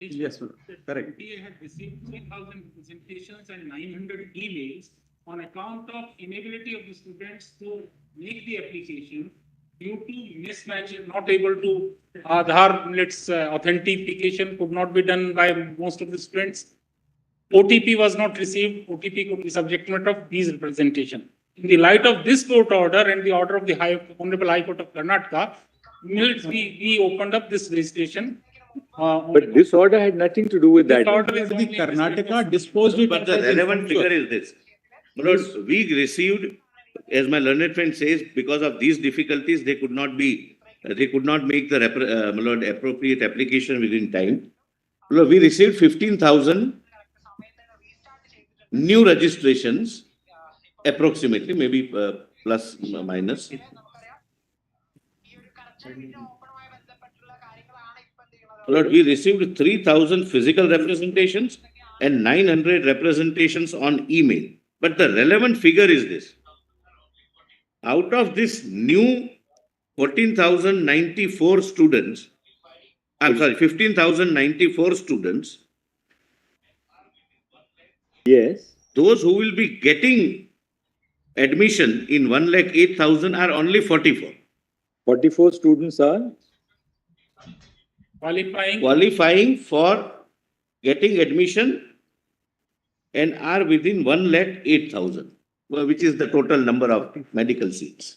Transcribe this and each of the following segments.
Yes, sir. Correct. PTA had received 3,000 presentations and 900 emails on account of inability of the students to make the application due to mismatch, not able to Aadhaar authentication could not be done by most of the students. OTP was not received. OTP could be subject matter of these representation. In the light of this court order and the order of the Honorable High Court of Karnataka, we opened up this registration. But this order had nothing to do with that. Order is the Karnataka disposed it. But the relevant figure is this. My lord, we received, as my learned friend says, because of these difficulties, they could not make the my lord, appropriate application within time. My lord, we received 15,000 new registrations, approximately, maybe plus minus. Lord, we received 3,000 physical representations and 900 representations on email. But the relevant figure is this. Out of this new 14,094 students, I'm sorry, 15,094 students. Yes. Those who will be getting admission in 1,08,000 are only 44. 44 students are qualifying for getting admission and are within 1,08,000, which is the total number of medical seats.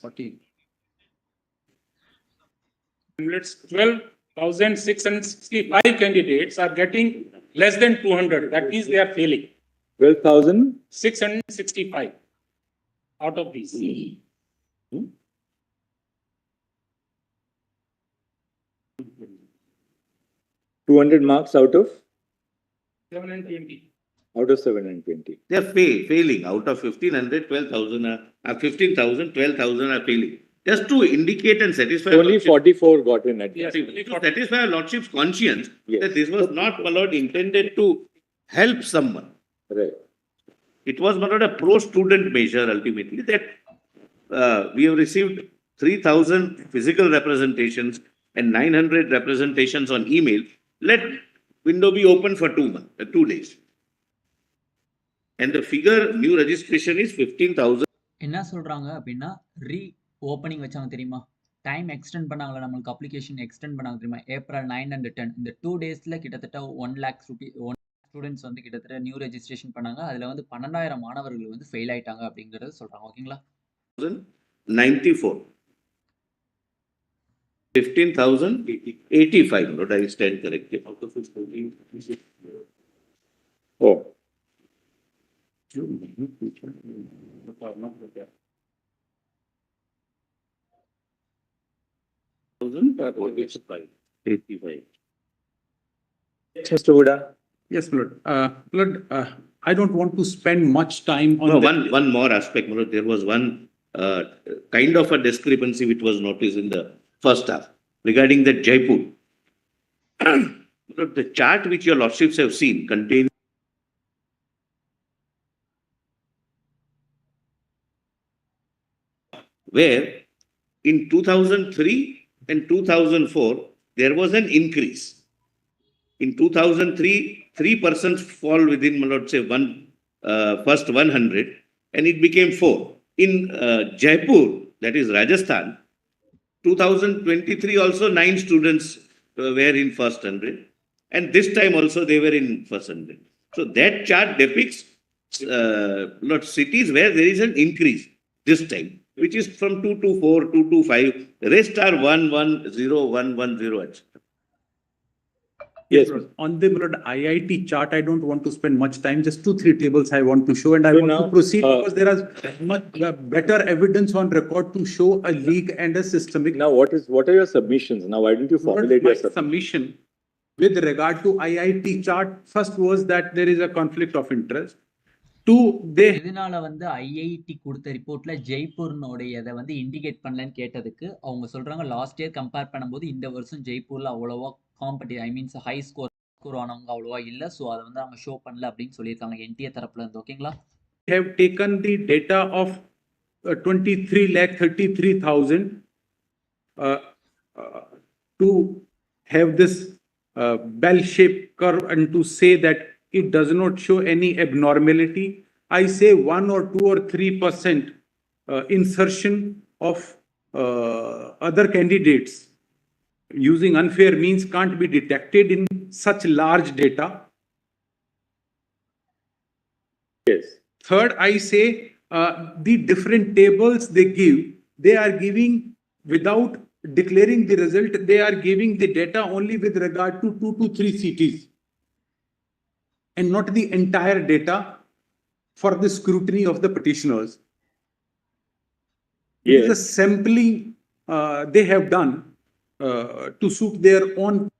12,665 candidates are getting less than 200. That means they are failing. 12,665 out of these. 200 marks out of 720. Out of 720. They are failing. Out of 1,500, 12,000 are 15,000, 12,000 are failing. Just to indicate and satisfy. Only 44 got in at Yes. To satisfy our Lordship's conscience, Yes. that this was not, my lord, intended to help someone. Right. It was, my lord, a pro-student measure ultimately, that we have received 3,000 physical representations and 900 representations on email. Let window be open for 2 days. And the figure new registration is 15,000. என்ன சொல்றாங்க அப்படின்னா opening வச்சாங்க தெரியுமா, time extend பண்ணாங்களா, நம்மளுக்கு application extend பண்ணாங்க தெரியுமா, April 9 and 10 இந்த 2 daysல கிட்டத்தட்ட 1 lakh ஸ்டூடெண்ட்ஸ் வந்து கிட்டத்தட்ட நியூ ரெஜிஸ்ட்ரேஷன் பண்ணாங்க. அதுல வந்து 12,000 மாணவர்கள் வந்து ஃபெயில் ஆயிட்டாங்க அப்படிங்கறத சொல்றாங்க. ஓகேங்களா? 94 15,085, not I stand corrected. Oh. Mr. Godhra. Yes, Lord. Lord, I don't want to spend much time on one more aspect, Lord. There was one kind of a discrepancy which was noticed in the first half regarding the Jaipur. The chart which your Lordships have seen contains where in 2003 and 2004 there was an increase. In 2003, 3% fall within, let's say, first 100, and it became 4. In Jaipur, that is Rajasthan, 2023 also 9 students were in first 100, and this time also they were in first 100. So that chart depicts cities where there is an increase this time, which is from 224, 225. The rest are 110, 110, etc. Yes, on the IIT chart, I don't want to spend much time. Just 2-3 tables I want to show, and I want to proceed because there is much better evidence on record to show a leak and a systemic. Now, what are your submissions? Now, why don't you formulate your submission with regard to IIT chart? First was that there is a conflict of interest. இதனால வந்து IIT கொடுத்த ரிப்போர்ட்ல ஜெய்ப்பூர்னுடையதை வந்து indicate பண்ணலன்னு கேட்டதுக்கு அவங்க சொல்றாங்க last year compare பண்ணும்போது இந்த வருஷம் ஜெய்ப்பூர்ல அவ்வளவா ஹை ஸ்கோர் ஆனவங்க அவ்வளவா இல்ல, சோ அதை வந்து அவங்க ஷோ பண்ணல அப்படின்னு சொல்லியிருக்காங்க என்டிஏ தரப்புல இருந்து. ஓகேங்களா? Have taken the data of 23,33,000 to have this bell-shaped curve and to say that it does not show any abnormality. I say 1 or 2 or 3% insertion of other candidates using unfair means can't be detected in such large data. Yes. Third, I say the different tables they are giving without declaring the result, they are giving the data only with regard to 2 to 3 cities and not the entire data for the scrutiny of the petitioners. It is a sampling they have done to suit their own.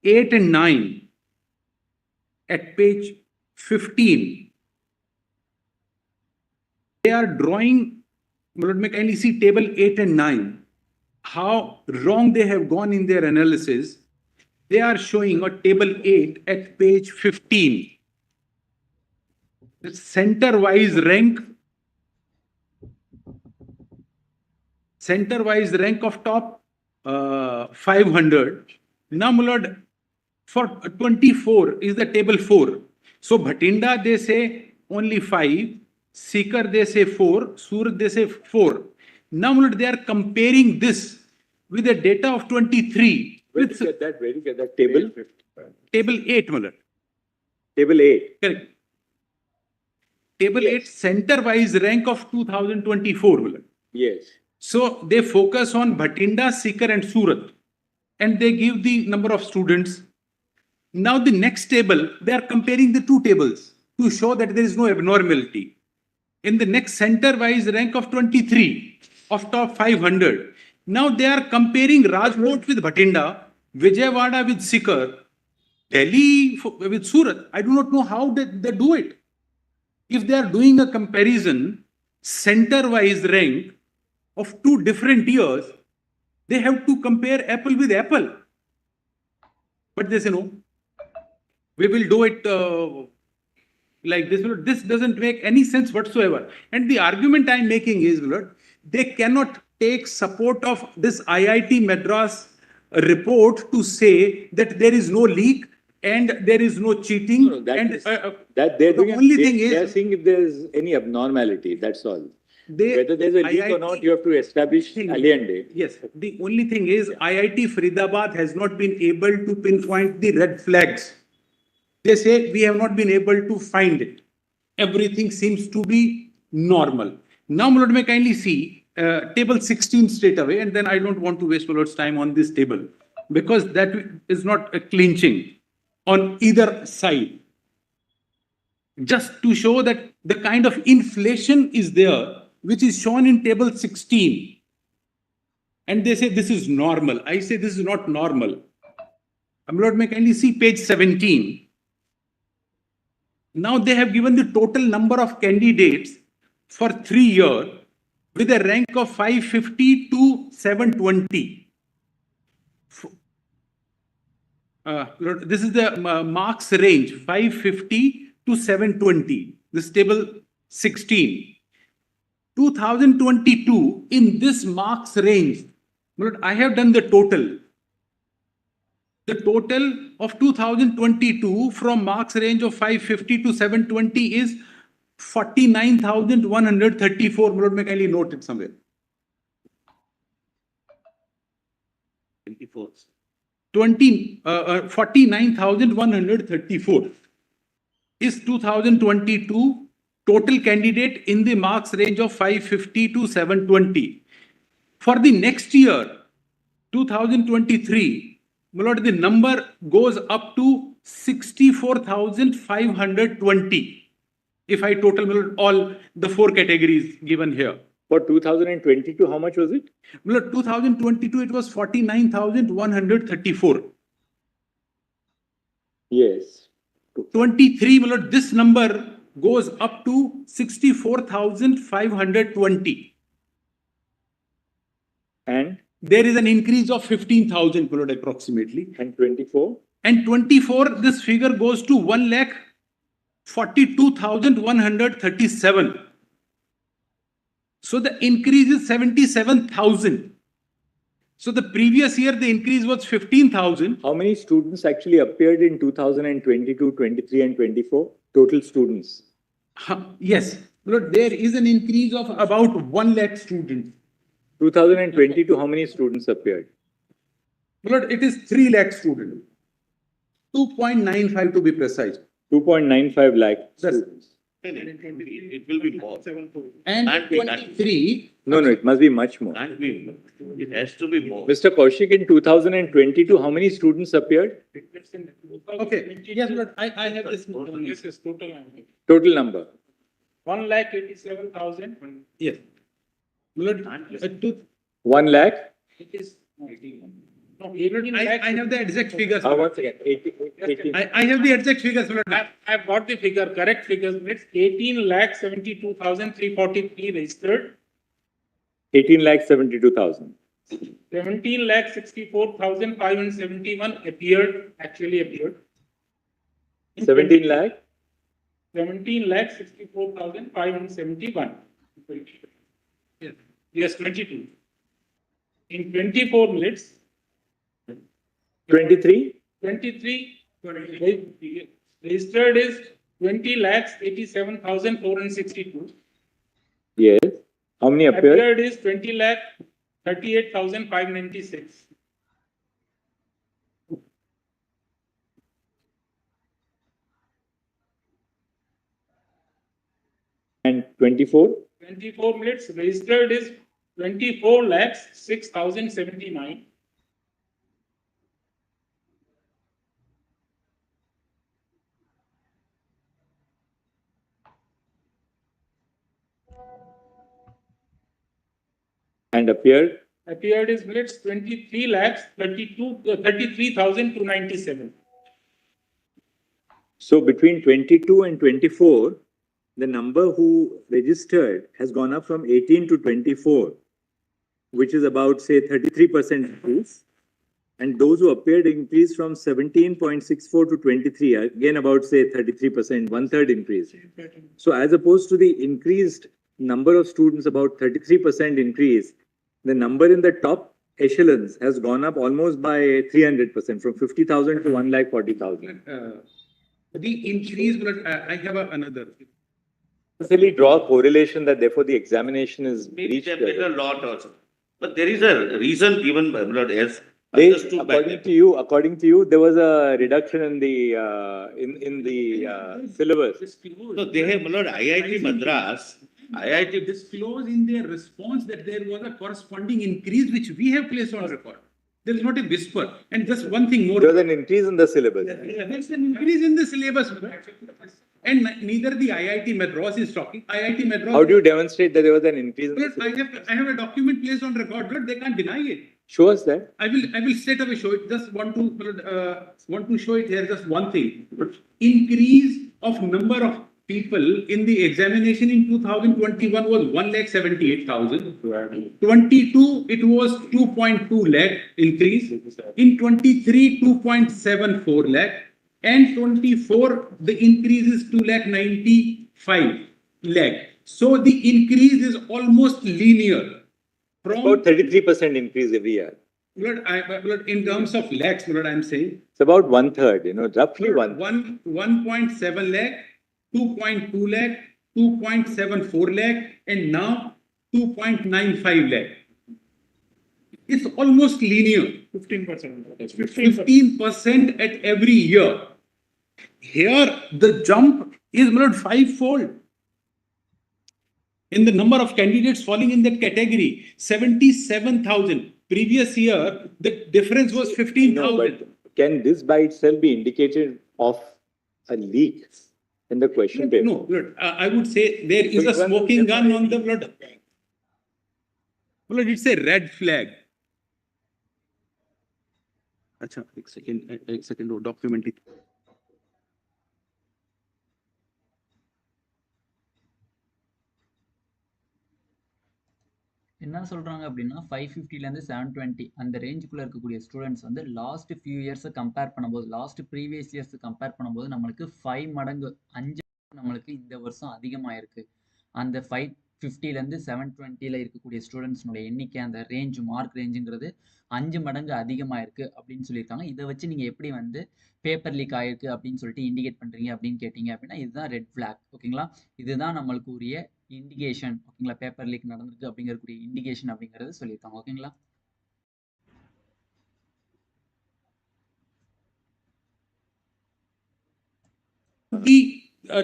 Eight and 9 at page 15. They are drawing, let me kindly see table 8 and 9. How wrong they have gone in their analysis. They are showing a table 8 at page 15. The center-wise rank of top 500. Now, my lord, for 24 is the table 4. So, Bhatinda, they say only 5. Sikar, they say 4. Surat, they say 4. Now, my lord, they are comparing this with the data of 23. Where did you get that table? Table 8, my lord. Table 8. Correct. Table 8, center-wise rank of 2024, my lord. Yes. So, they focus on Bhatinda, Sikar and Surat. And they give the number of students. Now, the next table, they are comparing the two tables to show that there is no abnormality. In the next center-wise rank of 23 of top 500. Now, they are comparing Rajkot with Bhatinda, Vijayawada with Sikar, Delhi with Surat. I do not know how they do it. If they are doing a comparison, center-wise rank of two different years, they have to compare apple with apple. But they say, no, we will do it like this. This doesn't make any sense whatsoever. And the argument I'm making is, they cannot take support of this IIT Madras report to say that there is no leak and there is no cheating. No, that and is, that they're the doing only they, thing is, they're seeing if there's any abnormality, that's all. Whether there's a leak or not, you have to establish aliende. Yes, the only thing is IIT Faridabad has not been able to pinpoint the red flags. They say we have not been able to find it. Everything seems to be normal. Now, my lord, may kindly see table 16 straight away, and then I don't want to waste my lord's time on this table because that is not a clinching on either side. Just to show that the kind of inflation is there, which is shown in table 16. And they say this is normal. I say this is not normal. My lord, may kindly see page 17. Now they have given the total number of candidates for 3 years with a rank of 550 to 720. This is the marks range, 550 to 720. This table 16. 2022, in this marks range, I have done the total. The total of 2022 from marks range of 550 to 720 is 49,134. Lord, may kindly note it somewhere. 49,134 is 2022 total candidate in the marks range of 550 to 720. For the next year, 2023, my lord, the number goes up to 64,520. If I total all the 4 categories given here. For 2022, how much was it? My lord, 2022, it was 49,134. Yes. 23, my lord, this number goes up to 64,520. And? There is an increase of 15,000 approximately. And 24? And 24, this figure goes to 1,00,000 42,137. So the increase is 77,000. So the previous year, the increase was 15,000. How many students actually appeared in 2022, 23 and 24? Total students. Yes, but there is an increase of about 1 lakh students. 2022, how many students appeared? But it is 3 lakh students. 2.95 to be precise. 2.95 lakh Yes. students. It will be more. And Can't be that. 23. No, it must be much more. Can't be. It has to be more. Mr. Kaushik, in 2022, how many students appeared? Okay, yes, but I have this. This is total. Total number. 1,87,000. Yes. But, 1 lakh? It is. No, 18 lakhs. I have the exact figures. Once again, 18. I have the exact figures. I've got the figure, correct figures. It's 18,72,343 registered. 18,72,000. 17,64,571 actually appeared. 17 lakh? 17,64,571. Yes, 22. In 24 minutes. 23? 23 registered is 20,87,462. Yes. How many appeared? Appeared is 20,38,596. And 24? 24 minutes registered is 24,06,079. And appeared? Appeared is minutes 33,32,297. So between 22 and 24, the number who registered has gone up from 18 to 24, which is about, say, 33% increase. And those who appeared increased from 17.64 to 23, again about, say, 33%, 1/3 increase. So as opposed to the increased number of students, about 33% increase, the number in the top echelons has gone up almost by 300%, from 50,000 to 1,40,000. The increase, but I have another. Necessarily draw a correlation that therefore the examination is Maybe reached. they have better lot also. But there is a reason given by blood as They, understood by them. according to you, there was a reduction in the syllabus. So they have, blood IIT Madras, IIT, Disclose in their response that there was a corresponding increase which we have placed on record. There is not a whisper. And just one thing more. There was an increase in the syllabus. There's an increase in the syllabus. And neither the IIT Madras is talking. IIT Madras. How do you demonstrate that there was an increase in the syllabus? I have a document placed on record. But they can't deny it. Show us that. I will straight away show it. Just want to show it here. Just one thing. Increase of number of people in the examination in 2021 was 1,78,000. 22 it was 2.2 lakh increase. In 23 2.74 lakh. And 24 the increase is 2,95 lakh. So the increase is almost linear. From About 33% increase every year. in terms of lakhs, what I'm saying. It's about 1/3, roughly 1.7 lakh, 2.2 lakh, 2.74 lakh, and now 2.95 lakh. It's almost linear. 15%. 15% at every year. Here, the jump is fivefold. In the number of candidates falling in that category, 77,000. Previous year, the difference was 15,000. but can this by itself be indicated of a leak in the question paper? No, I would say there is a smoking gun on the blood. Blood, it's a red flag. Acha, एक second, वो document it. என்ன சொல்றாங்க அப்படின்னா 550ல இருந்து 720 அந்த ரேஞ்சுக்குள்ள இருக்கக்கூடிய students வந்து last few years compare பண்ணும்போது லாஸ்ட் ப்ரீவியஸ் இயர்ஸ் கம்பேர் பண்ணும்போது நம்மளுக்கு 5 மடங்கு 5 நம்மளுக்கு இந்த வருஷம் அதிகமாயிருக்கு. அந்த 550ல இருந்து 720ல இருக்கக்கூடிய ஸ்டூடண்ட்ஸ்னுடைய எண்ணிக்கை அந்த ரேஞ்ச் மார்க் ரேஞ்சுங்கிறது 5 மடங்கு அதிகமாயிருக்கு அப்படின்னு சொல்லியிருக்காங்க. இதை வச்சு நீங்க எப்படி வந்து பேப்பர் லீக் ஆயிருக்கு அப்படின்னு சொல்லிட்டு இண்டிகேட் பண்றீங்க அப்படின்னு கேட்டீங்க அப்படின்னா இதுதான் ரெட் ஃபிளாக். ஓகேங்களா? இதுதான் நம்மளுக்கு உரிய இண்டிகேஷன். ஓகேங்களா? பேப்பர் லீக் நடந்திருக்கு அப்படிங்கக்கூடிய இண்டிகேஷன் அப்படிங்கறது சொல்லியிருக்காங்க. ஓகேங்களா?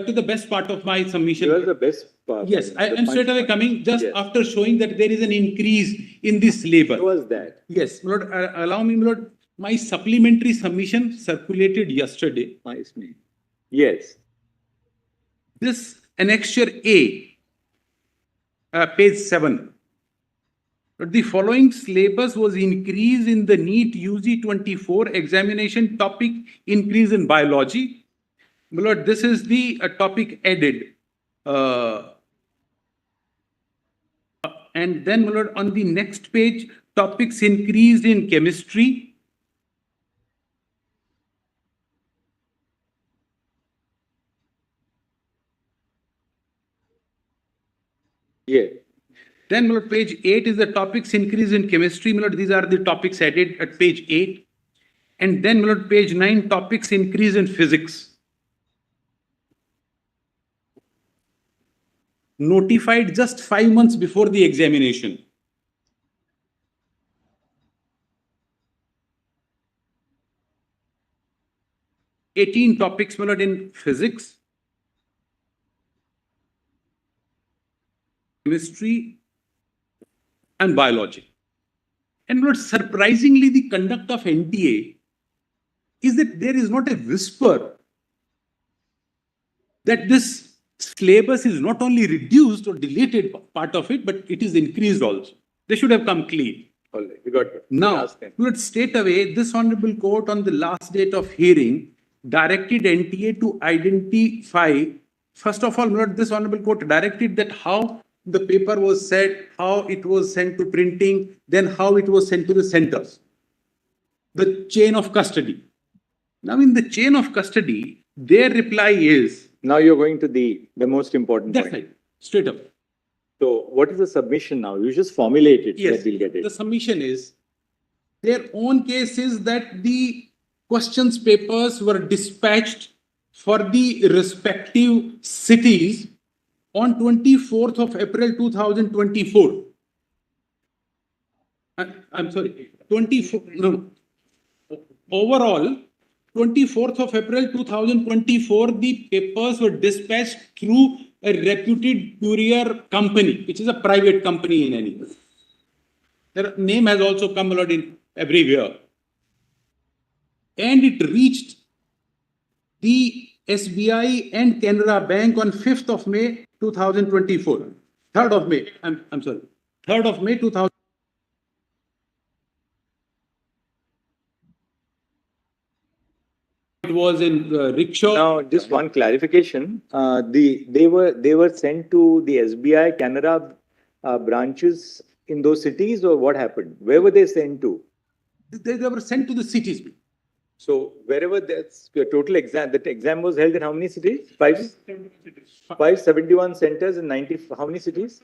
To the best part of my submission. Here's the best part. Yes, I am straight away coming just after showing that there is an increase in this labor. What was that? Yes, my lord, allow me, my lord, my supplementary submission circulated yesterday. Nice me. Yes. This annexure A, page 7. The following syllabus was increase in the Neet UG 24 examination topic increase in biology. My lord, this is the topic added. And then, my lord, on the next page, topics increased in chemistry. Yeah. Then, my lord, page 8 is the topics increase in chemistry. My lord, these are the topics added at page 8. And then, my lord, page 9, topics increase in physics. Notified just 5 months before the examination. $18 topics, my lord, in physics, chemistry, and biology. And my lord, surprisingly, the conduct of NTA is that there is not a whisper that this syllabus is not only reduced or deleted part of it, but it is increased also. They should have come clean. All right, we got it. Now, let's state away this honorable court on the last date of hearing directed NTA to identify, first of all, this honorable court directed that how the paper was set, how it was sent to printing, then how it was sent to the centers. The chain of custody. Now, in the chain of custody, their reply is, now you're going to the most important that's point. right, straight up. So what is the submission now? You just formulate it. Yes, that we'll get it. the submission is, their own case is that the questions papers were dispatched for the respective cities on 24th of April 2024. I'm sorry, 24, no. Overall, 24th of April 2024, the papers were dispatched through a reputed courier company, which is a private company in any case. Their name has also come a lot in everywhere. And it reached the SBI and Canara Bank on 5th of May 2024. 3rd of May, I'm sorry, 3rd of May 2000. It was in rickshaw. Now, just one clarification. They were sent to the SBI Canara branches in those cities, or what happened? Where were they sent to? They were sent to the cities. So wherever that's the total exam, that exam was held in how many cities? 571 centers in 90, how many cities?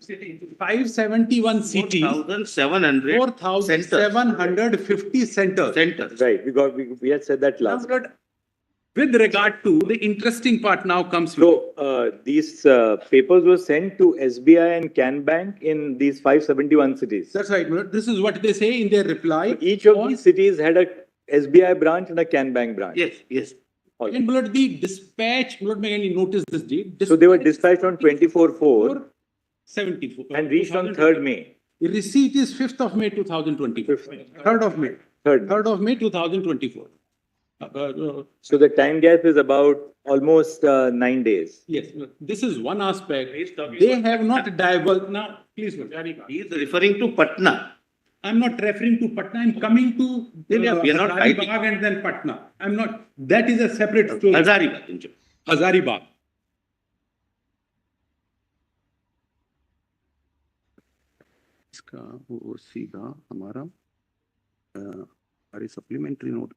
571 cities. 4,700 4,750 centers. Right, we had said that last. Now, with regard to the interesting part now comes. So these papers were sent to SBI and Can Bank in these 571 cities. That's right. This is what they say in their reply. So each of these cities had a SBI branch and a Can Bank branch. Yes, yes. And the dispatch, may I notice this date? So they were dispatched on 24/4 74 and reached on 3rd May. The receipt is 5th of May 2024. 3rd of May. 3rd of May 2024. So the time gap is about almost 9 days. Yes, this is one aspect. They have not divulged. Now, please, he is referring to Patna. I'm not referring to Patna. I'm coming to Hazaribagh and then Patna. I'm not. That is a separate story. Hazaribagh. Hazaribagh. इसका वो सीधा हमारा हमारी supplementary note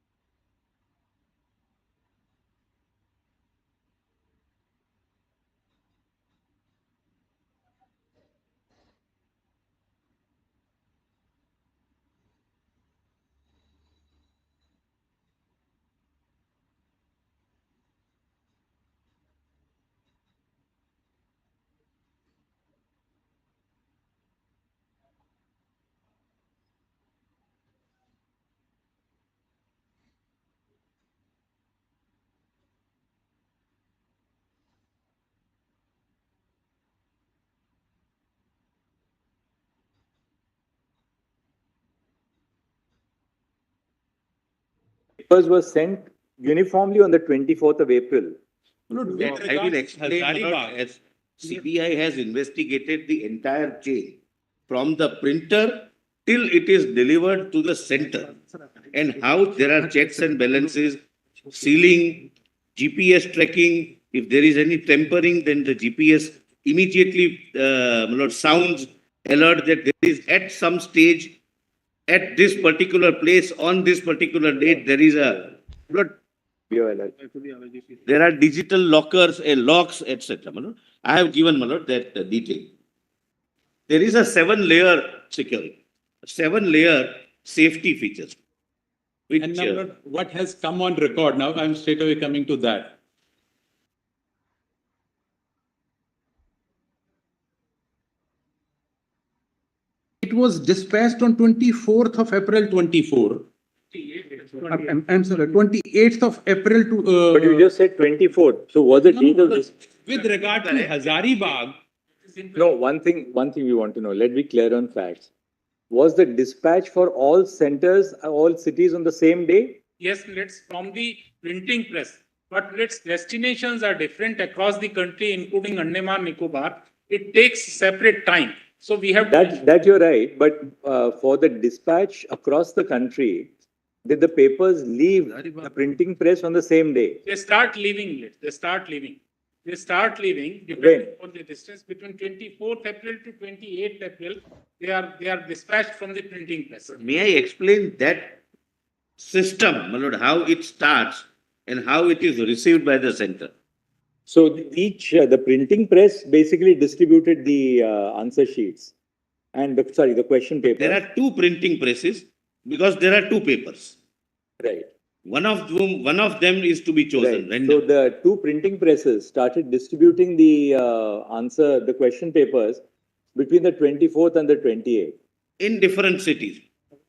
papers were sent uniformly on the 24th of April. Lord, Yeah, with I will regards to explain, my lord, Hazaribagh, as CBI has investigated the entire chain from the printer till it is delivered to the center, and how there are checks and balances, sealing, GPS tracking. If there is any tampering, then the GPS immediately, my lord, sounds alert that there is at some stage, at this particular place, on this particular date, there is a, my lord, there are digital lockers, locks, etc. my lord. I have given, my lord, that detail. There is a 7-layer security, 7-layer safety features. Which, and now, Lord, what has come on record, now I'm straight away coming to that. It was dispatched on 24th of April 24. I'm sorry, 28th of April to. But you just said 24th. So was the No, date no, of this? with regard to Hazaribagh, No, one thing we want to know. Let's be clear on facts. Was the dispatch for all centers, all cities on the same day? Yes, let's from the printing press, but let's destinations are different across the country, including Andaman Nicobar. It takes separate time. So we have That you're right. But for the dispatch across the country, did the papers leave the printing press on the same day? they start leaving late. They start leaving depending on the distance between 24th April to 28th April. They are dispatched from the printing press. may I explain that system, my lord, how it starts and how it is received by the center? So the printing press basically distributed the answer sheets and the question paper. There are two printing presses because there are two papers. Right. One of them is to be chosen. Right. So the two printing presses started distributing the question papers between the 24th and the 28th in different cities.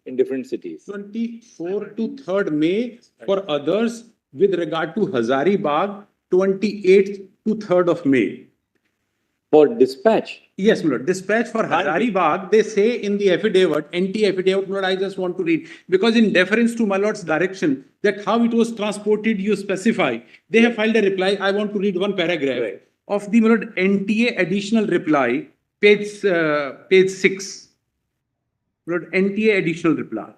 in different cities. 24 to 3rd May for others, with regard to Hazaribagh, 28th to 3rd of May. For dispatch. Yes, my lord. Dispatch for Hazaribagh, they say in the affidavit, NT affidavit, my lord, I just want to read, because in deference to my lord's direction, that how it was transported, you specify. They have filed a reply. I want to read one paragraph Right. of the, my lord, NTA additional reply, page 6. My lord, NTA additional reply.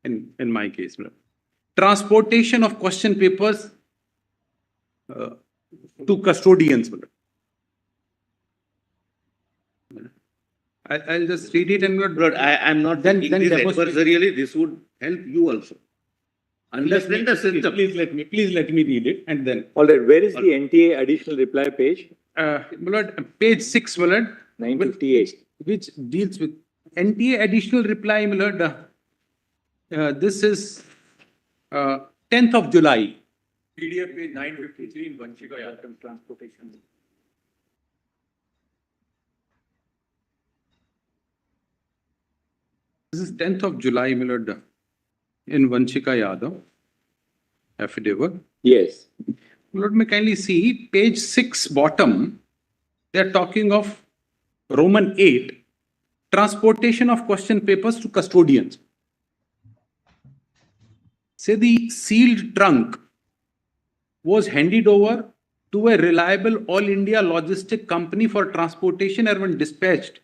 In my case, my lord. Transportation of question papers to custodians, my lord. I'll just read it and not. Lord, I'm not Then taking this demonstrate. adversarially. This would help you also. Understand the system. Please let me read it and then. All right. Where is the NTA additional reply page? My lord, page 6, my lord. 958. Which deals with NTA additional reply, my lord. This is 10th of July. PDF page 953 in Vanchika Yatram Transportation. This is 10th of July, my lord, in Vanchika Yadav affidavit. Yes. My lord, may kindly see page 6 bottom. They are talking of Roman 8, transportation of question papers to custodians. Say the sealed trunk was handed over to a reliable all India logistic company for transportation and when dispatched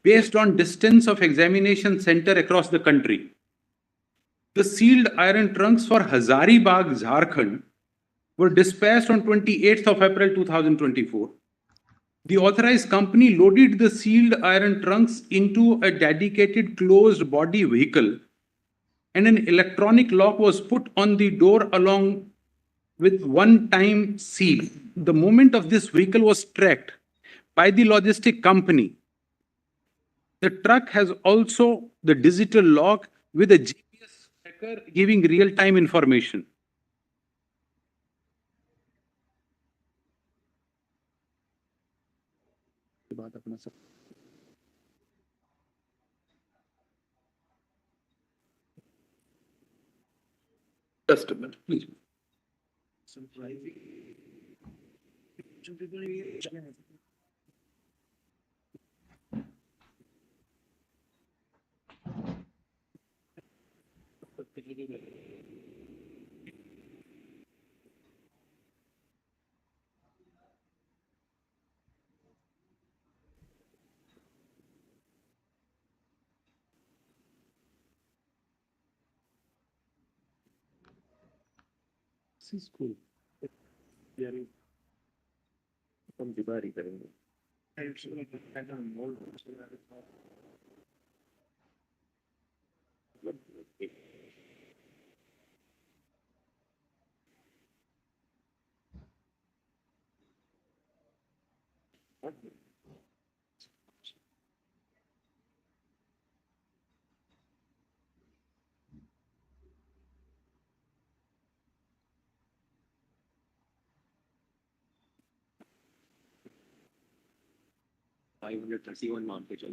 based on distance of examination center across the country. The sealed iron trunks for Hazaribagh, Jharkhand were dispatched on 28th of April 2024. The authorized company loaded the sealed iron trunks into a dedicated closed body vehicle and an electronic lock was put on the door along with one-time seal. The movement of this vehicle was tracked by the logistic company. The truck has also the digital lock with a GPS tracker giving real-time information. Just a minute. Please. This is cool. Yeah. From Dibari, I don't know. $531 market.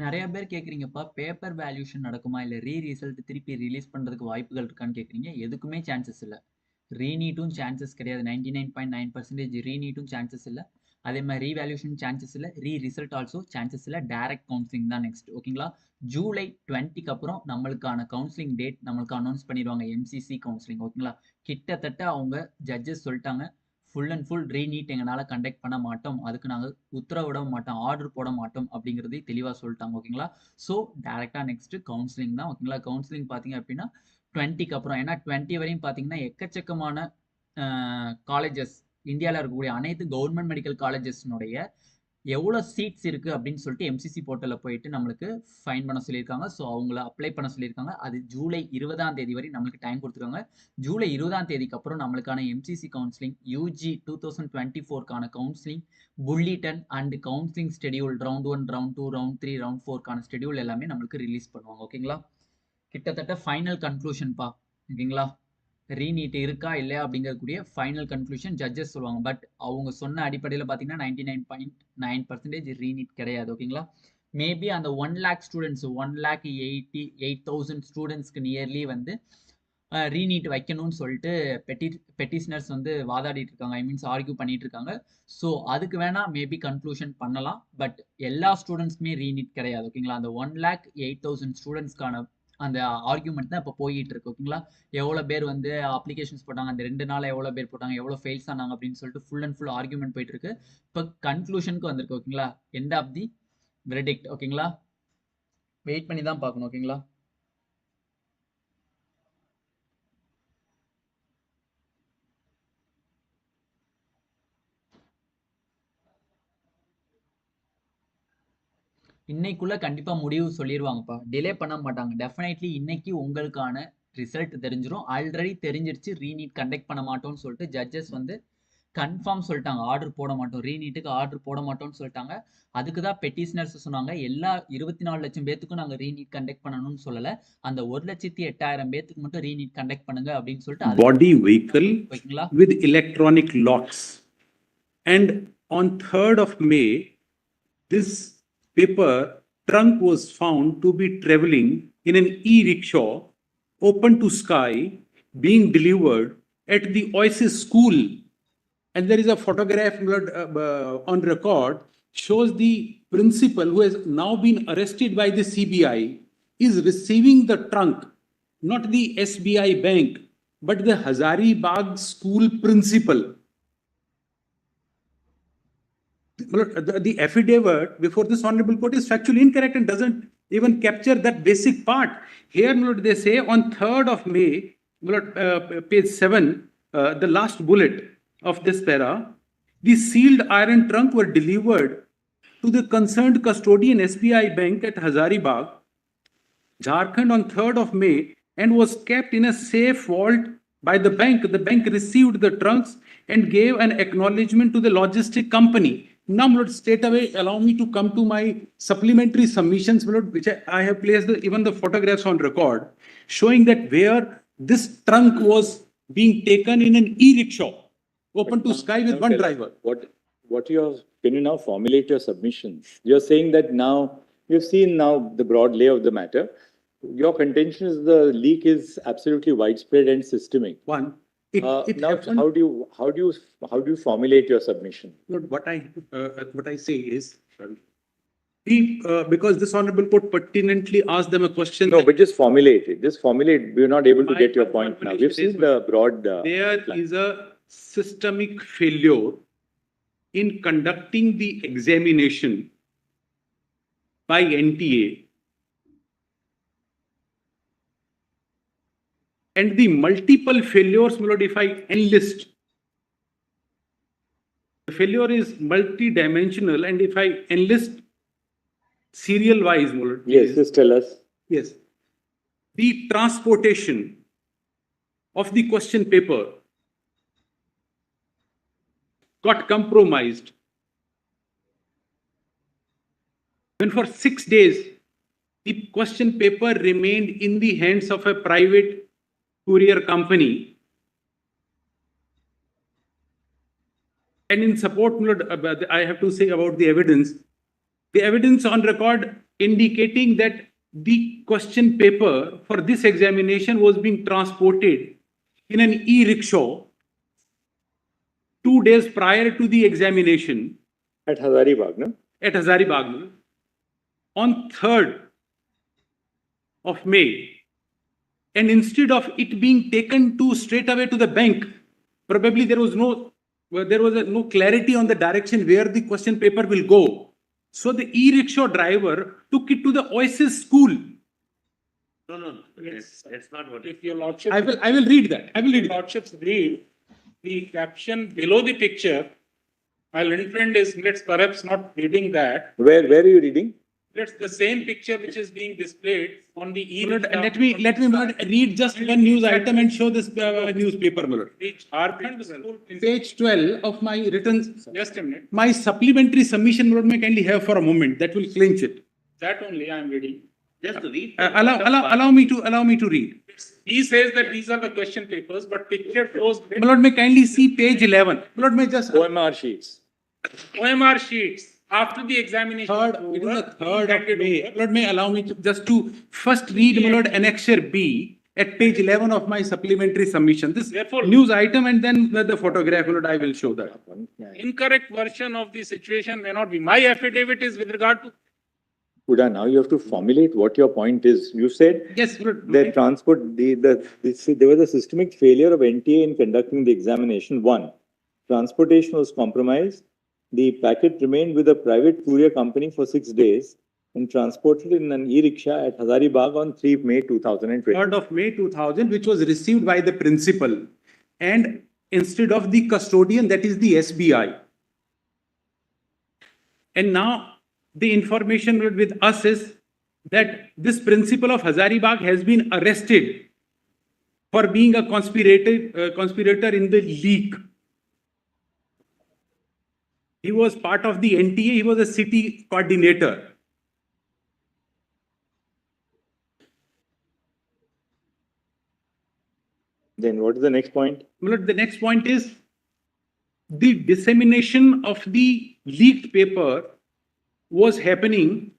நிறைய பேர் கேக்குறீங்கப்பா paper valuation நடக்குமா இல்ல result திருப்பி release பண்றதுக்கு வாய்ப்புகள் இருக்கான்னு கேக்குறீங்க. எதுக்குமே சான்சஸ் இல்ல. ரீநீட்டும் சான்சஸ் கிடையாது. 99.9% ரீநீட்டும் சான்சஸ் இல்ல. அதே மாதிரி ரீவேல்யூஷன் சான்சஸ் இல்ல. ரிசல்ட் ஆல்சோ சான்சஸ் இல்ல. டைரக்ட் கவுன்சிலிங் தான் நெக்ஸ்ட். ஓகேங்களா? ஜூலை 20க்கு அப்புறம் நம்மளுக்கான கவுன்சிலிங் டேட் நம்மளுக்கு அனௌன்ஸ் பண்ணிடுவாங்க. MCC counselling. ஓகேங்களா? கிட்டத்தட்ட அவங்க ஜட்ஜஸ் சொல்லிட்டாங்க ஃபுல் அண்ட் ஃபுல் ரீநீட் எங்களால் கண்டக்ட் பண்ண மாட்டோம், அதுக்கு நாங்கள் உத்தரவிட மாட்டோம், ஆர்டர் போட மாட்டோம் அப்படிங்கிறதே தெளிவாக சொல்லிட்டாங்க. ஓகேங்களா? ஸோ டேரெக்டாக நெக்ஸ்ட் கவுன்சிலிங் தான். ஓகேங்களா? கவுன்சிலிங் பார்த்தீங்க அப்படின்னா 20க்கு அப்புறம், ஏன்னா 20 வரையும் பார்த்தீங்கன்னா எக்கச்சக்கமான காலேஜஸ் இந்தியாவில் இருக்கக்கூடிய அனைத்து கவர்மெண்ட் மெடிக்கல் காலேஜஸ்னுடைய எவ்வளோ சீட்ஸ் இருக்கு அப்படின்னு சொல்லிட்டு எம்சிசி போர்ட்டலில் போயிட்டு நம்மளுக்கு ஃபைன் பண்ண சொல்லியிருக்காங்க. ஸோ அவங்கள அப்ளை பண்ண சொல்லியிருக்காங்க. அது ஜூலை 20ஆம் தேதி வரை நம்மளுக்கு டைம் கொடுத்துருக்காங்க. ஜூலை 20ஆம் தேதிக்கு அப்புறம் நம்மளுக்கான எம்சிசி கவுன்சிலிங், யூஜி 2024க்கான counselling, bulletin and counselling schedule round 1, round 2, round 3, round 4க்கான ஸ்கெடியூல் எல்லாமே நம்மளுக்கு ரிலீஸ் பண்ணுவாங்க. ஓகேங்களா? கிட்டத்தட்ட ஃபைனல் கன்க்ளூஷன் பா. ஓகேங்களா? ரீநீட் இருக்கா இல்லையா அப்படிங்கக்கூடிய ஃபைனல் கன்க்ளூஷன் ஜட்ஜஸ் சொல்லுவாங்க. பட் அவங்க சொன்ன அடிப்படையில் பார்த்தீங்கன்னா 99.9% ரீநீட் கிடையாது. ஓகேங்களா? மேபி அந்த 1 lakh ஸ்டூடெண்ட்ஸ் 1,88,000 ஸ்டூடெண்ட்ஸ்க்கு நியர்லி வந்து ரீநீட் வைக்கணும்னு சொல்லிட்டு பெட்டிஷனர்ஸ் வந்து வாதாடிட்டு இருக்காங்க. ஐ மீன்ஸ் ஆர்கியூ பண்ணிட்டு இருக்காங்க. ஸோ அதுக்கு வேணா மேபி கன்க்ளூஷன் பண்ணலாம். பட் எல்லா ஸ்டூடெண்ட்ஸ்க்குமே ரீநீட் கிடையாது. ஓகேங்களா? அந்த 1,08,000 ஸ்டூடெண்ட்ஸ்க்கான அந்த ஆர்கியூமெண்ட் தான் இப்போ போயிட்டு இருக்கு. ஓகேங்களா? எவ்வளோ பேர் வந்து அப்ளிகேஷன்ஸ் போட்டாங்க, அந்த 2 நாள் எவ்வளோ பேர் போட்டாங்க, எவ்வளோ ஃபெயில்ஸ் ஆனாங்க அப்படின்னு சொல்லிட்டு ஃபுல் அண்ட் ஃபுல் ஆர்கியூமெண்ட் போயிட்டு இருக்கு. இப்போ கன்க்ளூஷனுக்கு வந்திருக்கு. ஓகேங்களா? End of the verdict. ஓகேங்களா? வெயிட் பண்ணி தான் பார்க்கணும். ஓகேங்களா? இன்னைக்குள்ள கண்டிப்பா முடிவு சொல்லிடுவாங்கப்பா. டிலே பண்ண மாட்டாங்க. டெஃபினெட்லி இன்னைக்கு உங்களுக்கான ரிசல்ட் தெரிஞ்சிடும். ஆல்ரெடி தெரிஞ்சிருச்சு ரீநீட் கண்டக்ட் பண்ண மாட்டோம்னு சொல்லிட்டு ஜட்ஜஸ் வந்து கன்ஃபார்ம் சொல்லிட்டாங்க. ஆர்டர் போட மாட்டோம், ரீநீட்டுக்கு ஆர்டர் போட மாட்டோம்னு சொல்லிட்டாங்க. அதுக்கு தான் பெட்டிஷனர்ஸ் சொன்னாங்க எல்லா 24 லட்சம் பேத்துக்கும் நாங்கள் ரீநீட் கண்டக்ட் பண்ணணும்னு சொல்லலை, அந்த 1,08,000 பேத்துக்கு மட்டும் ரீநீட் கண்டக்ட் பண்ணுங்க அப்படின்னு சொல்லிட்டு body vehicle with electronic locks and on 3rd of May, this paper trunk was found to be traveling in an e-rickshaw open to sky being delivered at the Oasis school. And there is a photograph on record shows the principal who has now been arrested by the CBI is receiving the trunk, not the SBI bank, but the Hazaribagh school principal. The affidavit before this honorable court is factually incorrect and doesn't even capture that basic part. Here, they say on 3rd of May, page 7, the last bullet of this para, the sealed iron trunk were delivered to the concerned custodian SBI Bank at Hazaribagh, Jharkhand on 3rd of May and was kept in a safe vault by the bank. The bank received the trunks and gave an acknowledgement to the logistic company. Now, straight away, allow me to come to my supplementary submissions, which I have placed even the photographs on record, showing that where this trunk was being taken in an e-rickshaw, open to sky with one driver. Can you now formulate your submissions? You're saying that now, you've seen now the broad lay of the matter. Your contention is the leak is absolutely widespread and systemic. One. Now, how do you formulate your submission? What I say is, because this honorable court pertinently asked them a question. No, but just formulate it. Just formulate. We're not able to get your point now. We've seen the broad. There is a systemic failure in conducting the examination by NTA. And the multiple failures, if I enlist, the failure is multi-dimensional, and if I enlist serial-wise, yes, just tell us. Yes. The transportation of the question paper got compromised when for 6 days the question paper remained in the hands of a private courier company. And in support, I have to say about the evidence on record indicating that the question paper for this examination was being transported in an e-rickshaw 2 days prior to the examination. At Hazaribagh, no? At Hazaribagh, on 3rd of May. And instead of it being taken to straight away to the bank, probably there was no clarity on the direction where the question paper will go. So the e-rickshaw driver took it to the Oasis school. No. Yes. That's not what. If your lordship, I will read that. Lordships read the caption below the picture. My learned friend is perhaps not reading that. Where are you reading? That's the same picture which is being displayed on the Let me read just one news item and show this newspaper. Page 12 of my written. Just a minute. My supplementary submission, may kindly have for a moment. That will clinch it. That only I am reading. Just read. Allow me to read. He says that these are the question papers, but picture shows. Lord, may kindly see page 11. Lord, may just OMR sheets. OMR sheets. After the examination, it is the 3rd of May. Lord, may allow me just to first read, my Lord, Annexure B at page 11 of my supplementary submission. This news item and then the photograph, Lord, I will show that. Incorrect version of the situation may not be. My affidavit is with regard to. Uda, now you have to formulate what your point is. You said yes, Lord. There was a systemic failure of NTA in conducting the examination. 1, transportation was compromised. The packet remained with a private courier company for 6 days and transported in an e-rickshaw at Hazaribagh on 3 May 2020. 3rd of May 2000, which was received by the principal and instead of the custodian, that is the SBI. And now the information with us is that this principal of Hazaribagh has been arrested for being a conspirator in the leak. He was part of the NTA. He was a city coordinator. Then what is the next point? The next point is the dissemination of the leaked paper was happening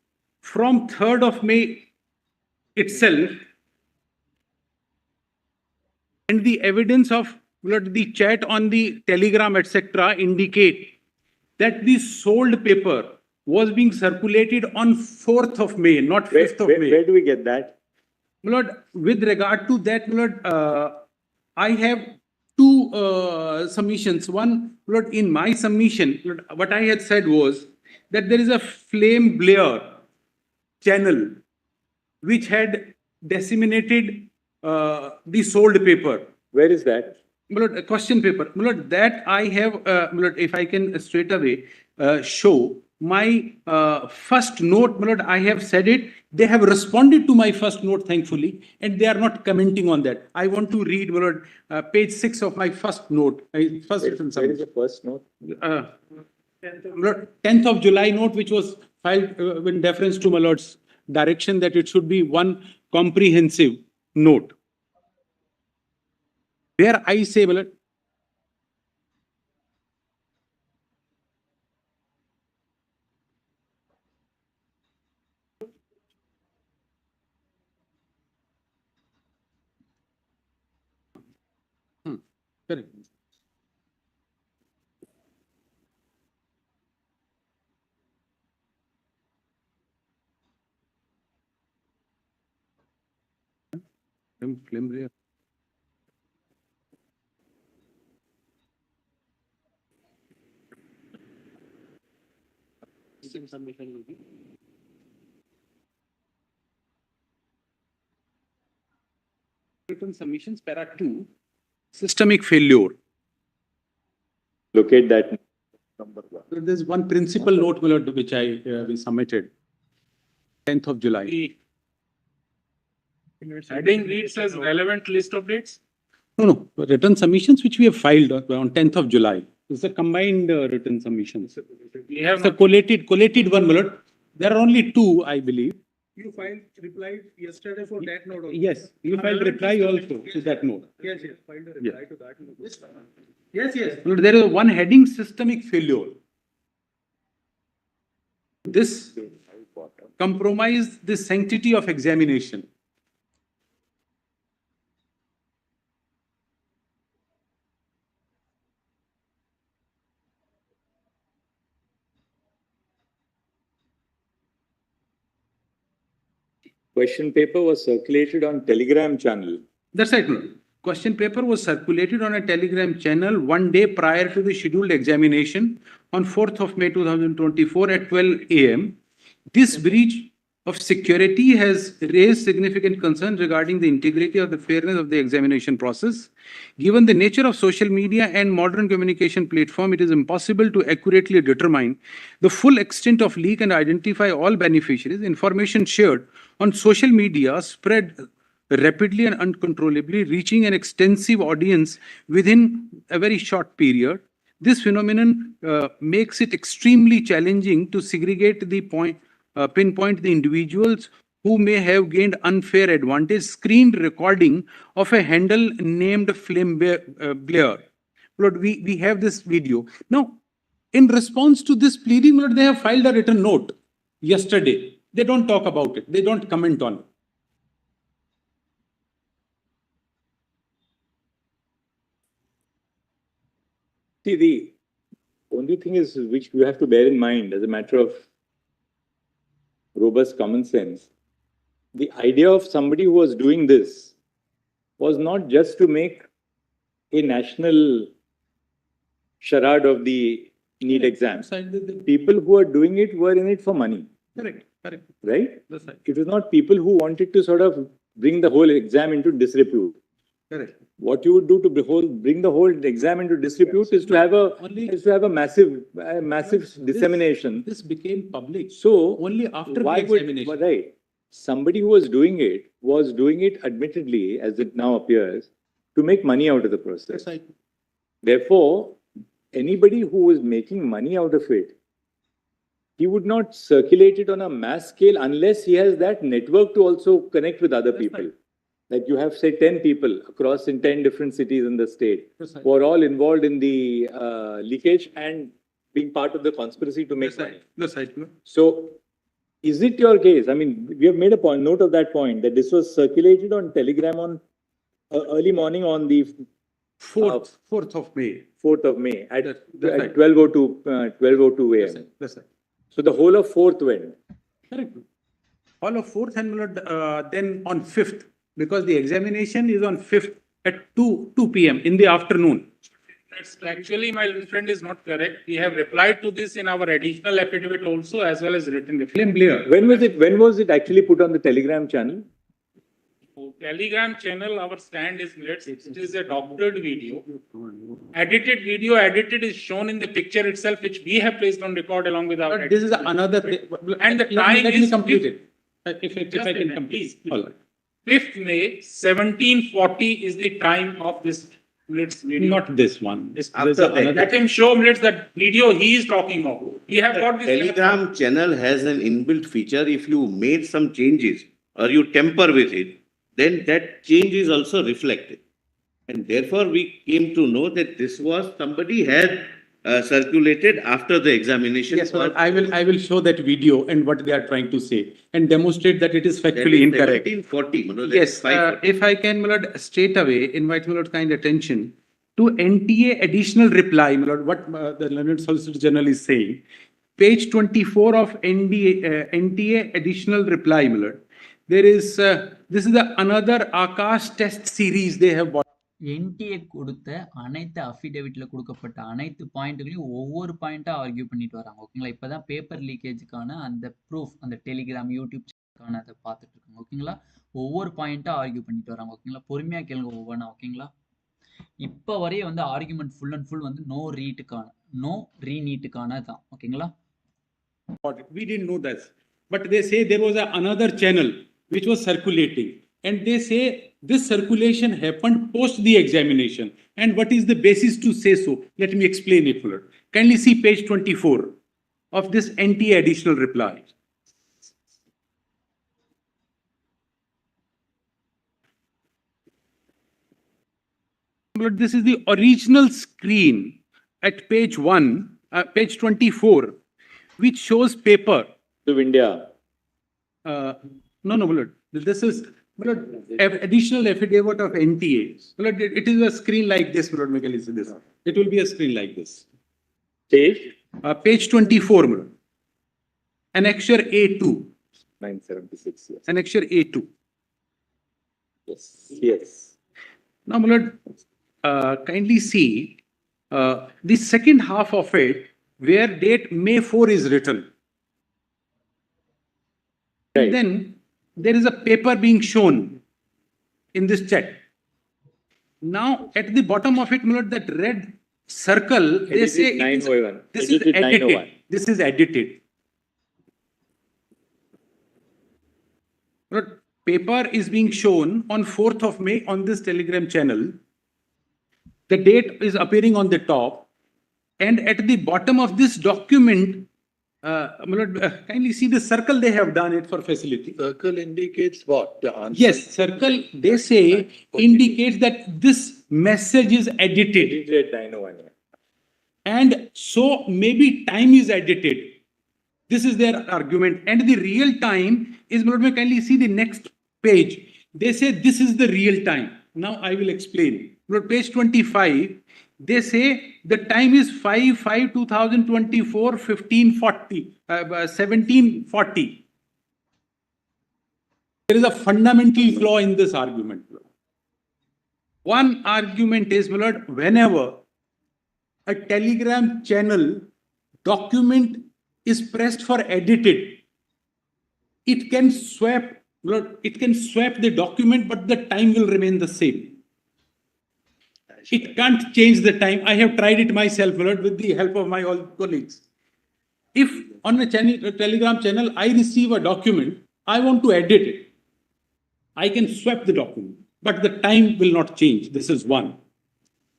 from 3rd of May itself, and the evidence of the chat on the Telegram, etc., indicate that the sold paper was being circulated on 4th of May, not 5th of May. Where do we get that? My lord, with regard to that, my lord, I have two submissions. One, my lord, in my submission, my lord, what I had said was that there is a flame blare channel which had disseminated the sold paper. Where is that? My lord, a question paper. My lord, that I have, my lord, if I can straight away show my first note, my lord, I have said it. They have responded to my first note, thankfully, and they are not commenting on that. I want to read, my lord, page 6 of my first note. First written Where is submission. the first note? My lord, 10th of July note, which was filed in deference to my lord's direction that it should be one comprehensive note. Where I say, my lord, correct. Flame blare. Written submissions, para 2, systemic failure. Locate that. Number one. There's one principal note, my lord, which we submitted, 10th of July. The heading reads as relevant list of dates. No, written submissions which we have filed on 10th of July. It's a combined written submissions. We have It's a collated one, my lord. There are only two, I believe. You filed, replied yesterday for that note. also. Yes, you filed reply also to that note. Yes, yes, filed a Yeah. reply to that note. Yes, yes. My lord, there is one heading, systemic failure. This compromised the sanctity of examination. Question paper was circulated on Telegram channel. That's right, my lord. Question paper was circulated on a Telegram channel one day prior to the scheduled examination on 4th of May 2024 at 12 a.m. This breach of security has raised significant concern regarding the integrity of the fairness of the examination process. Given the nature of social media and modern communication platform, it is impossible to accurately determine the full extent of leak and identify all beneficiaries. Information shared on social media spread rapidly and uncontrollably, reaching an extensive audience within a very short period. This phenomenon makes it extremely challenging to segregate the pinpoint the individuals who may have gained unfair advantage. Screen recording of a handle named Flame Blare. Lord, we have this video. Now, in response to this pleading, Lord, they have filed a written note yesterday. They don't talk about it. They don't comment on it. See, the only thing is which you have to bear in mind as a matter of robust common sense, the idea of somebody who was doing this was not just to make a national charade of the Neet exams. People who are doing it were in it for money, Correct, correct. right? That's right. It was not people who wanted to sort of bring the whole exam into disrepute. Correct. What you would do to bring the whole exam into disrepute is to have a massive dissemination. This became public So only after why the would, examination. right? Somebody who was doing it admittedly, as it now appears, to make money out of the process. That's right. Therefore, anybody who is making money out of it, he would not circulate it on a mass scale unless he has that network to also connect with other That's people. right. Like you have, say, 10 people across in 10 different cities in the state Yes, sir. who are all involved in the leakage and being part of the conspiracy to make Yes, sir. money. Yes, sir. So, is it your case? I mean, we have made a note of that point that this was circulated on Telegram on early morning on the 4th of May. 4th of May at, That's right. at 12:02 Yes, sir. a.m. Yes, sir. So the whole of 4th went. Correct. All of 4th and then on 5th, because the examination is on 5th at 2 p.m. in the afternoon. That's actually, my friend is not correct. We have replied to this in our additional affidavit also, as well as written affidavit. Blair. When was it actually put on the Telegram channel? Telegram channel, our stand is let's, it is a doctored video. Edited is shown in the picture itself, which we have placed on record along with our. But this is another thing. And the time let me is complete it. If I Just a can minute, complete. please. All right. 5th May, 1740 is the time of this Blitz video. Not this one. There's After that. another. Let him show Blitz that video he is talking of. We have got this. Telegram channel has an inbuilt feature. If you made some changes or you tamper with it, then that change is also reflected. And therefore, we came to know that this was somebody had circulated after the examination. Yes, well, I will show that video and what they are trying to say and demonstrate that it is factually incorrect. 1740. Manoj, that's Yes, 540. if I can, Milord, straight away invite Milord kind attention to NTA additional reply, Milord, what the Learned Solicitor General is saying. Page 24 of NTA additional reply, Milord. There is, this is another Akash test series they have bought. NDA கொடுத்த அனைத்து அஃபிடேவிட்ல கொடுக்கப்பட்ட அனைத்து பாயிண்ட்களையும் ஒவ்வொரு பாயிண்டா argue பண்ணிட்டு வராங்க. ஓகேங்களா? இப்பதான் பேப்பர் லீக்கேஜுக்கான அந்த ப்ரூஃப் அந்த டெலிகிராம் யூடியூப் சேனலுக்கான அதை பார்த்துட்டு இருக்காங்க. ஓகேங்களா? ஒவ்வொரு பாயிண்டா ஆர்கியூ பண்ணிட்டு வராங்க. ஓகேங்களா? பொறுமையா கேளுங்க ஒவ்வொன்றா. ஓகேங்களா? இப்ப வரையும் வந்து ஆர்குமெண்ட் ஃபுல் அண்ட் ஃபுல் வந்து நோ ரீநீட்டுக்கான தான். ஓகேங்களா? We didn't know that, but they say there was another channel which was circulating, and they say this circulation happened post the examination. And what is the basis to say so? Let me explain it, Milord. Kindly see page 24 of this NTA additional reply. Milord, this is the original screen at page 24, which shows paper. To India. No, Milord. This is Milord, additional affidavit of NTA. Milord, it is a screen like this, Milord. May I see this? It will be a screen like this. Page? Page 24, Milord. Annexure A2. 976, yes. Annexure A2. Yes. Yes. Now, Milord, kindly see the second half of it, where date May 4 is written. Right. And then there is a paper being shown in this chat. Now, at the bottom of it, Milord, that red circle, they Edited say it is, 901. this Edited is edited. 901. This is edited. Milord, paper is being shown on 4th of May on this Telegram channel. The date is appearing on the top, and at the bottom of this document, Milord, kindly see the circle they have done it for facility. Circle indicates what? The answer. Yes, circle, they say, indicates that this message is edited. Edited 901. Yeah. And so maybe time is edited. This is their argument. And the real time is, Milord, may kindly see the next page. They say this is the real time. Now I will explain. Milord, page 25, they say the time is 5/5/2024, 1740. There is a fundamental flaw in this argument. One argument is, Milord, whenever a Telegram channel document is pressed for edited, it can swap, Milord, it can swap the document, but the time will remain the same. It can't change the time. I have tried it myself, Milord, with the help of my all colleagues. If on a Telegram channel, I receive a document, I want to edit it. I can swap the document, but the time will not change. This is one.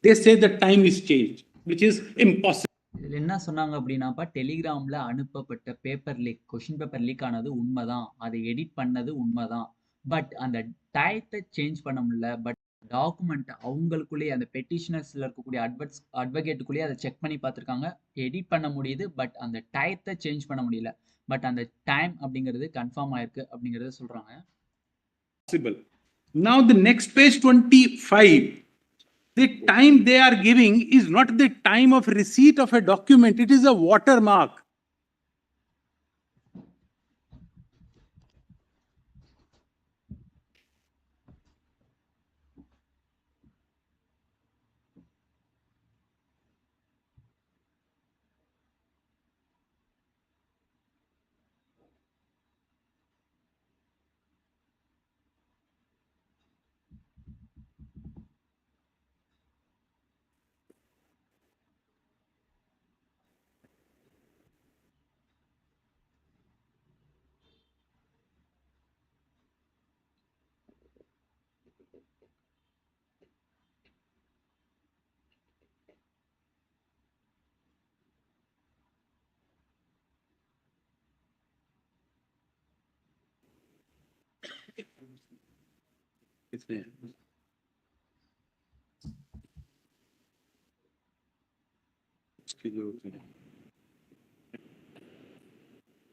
They say the time is changed, which is impossible. இதுல என்ன சொன்னாங்க அப்படின்னாப்பா, டெலிகிராம்ல அனுப்பப்பட்ட paper leak, question paper leak ஆனது உண்மைதான், அதை edit பண்ணது உண்மைதான். But அந்த டயத்தை சேஞ்ச் பண்ண முடியல. பட் டாக்குமெண்ட் அவங்களுக்குள்ளேயே அந்த பெட்டிஷனர்ஸ்ல இருக்கக்கூடிய அட்வொகேட்டுக்குள்ளேயே அதை செக் பண்ணி பார்த்துருக்காங்க. எடிட் பண்ண முடியுது. பட் அந்த டயத்தை சேஞ்ச் பண்ண முடியல. பட் அந்த டைம் அப்படிங்கிறது கன்ஃபார்ம் ஆயிருக்கு அப்படிங்கறத சொல்றாங்க. Possible. Now the next page 25. The time they are giving is not the time of receipt of a document. It is a watermark. It's there.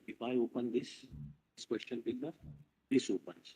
If I open this question paper, this opens.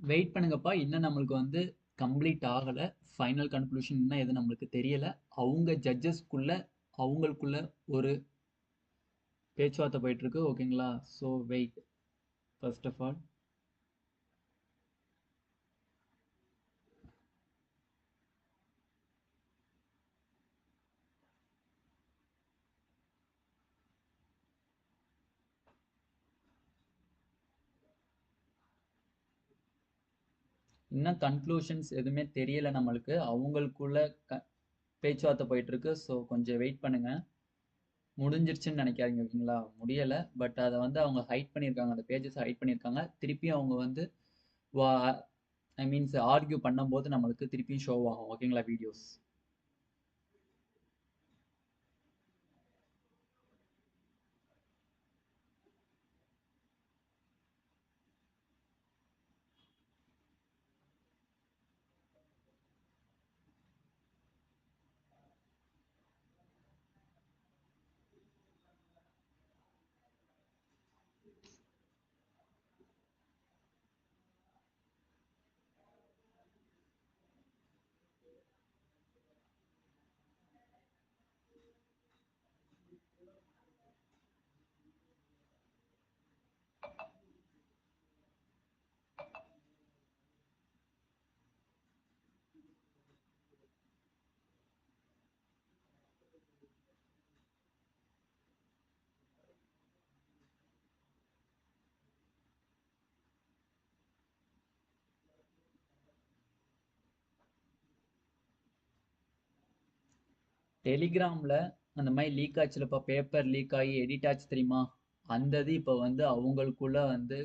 Wait பண்ணுங்கப்பா. இன்னும் நம்மளுக்கு வந்து complete ஆகல. Final conclusion இன்னும் எதுவும் நம்மளுக்கு தெரியல. அவங்க ஜட்ஜஸ்க்குள்ள அவங்களுக்குள்ள ஒரு பேச்சுவார்த்தை போயிட்டு இருக்கு. ஓகேங்களா? So wait. First of all இன்னும் கன்க்ளூஷன்ஸ் எதுவுமே தெரியல நம்மளுக்கு. அவங்களுக்குள்ள பேச்சுவார்த்தை போயிட்டு இருக்கு. ஸோ கொஞ்சம் வெயிட் பண்ணுங்க. முடிஞ்சிருச்சுன்னு நினைக்காதீங்க. ஓகேங்களா? முடியல. பட் அதை வந்து அவங்க ஹைட் பண்ணியிருக்காங்க. அந்த பேஜஸ் ஹைட் பண்ணியிருக்காங்க. திருப்பியும் அவங்க வந்து ஐ மீன்ஸ் ஆர்கியூ பண்ணும்போது நம்மளுக்கு திருப்பியும் ஷோ ஆகும். ஓகேங்களா? வீடியோஸ். டெலிகிராம்ல அந்த மாதிரி லீக் ஆச்சுலப்பா. பேப்பர் லீக் ஆகி எடிட் ஆச்சு தெரியுமா? அந்த இது இப்போ வந்து அவங்களுக்குள்ள வந்து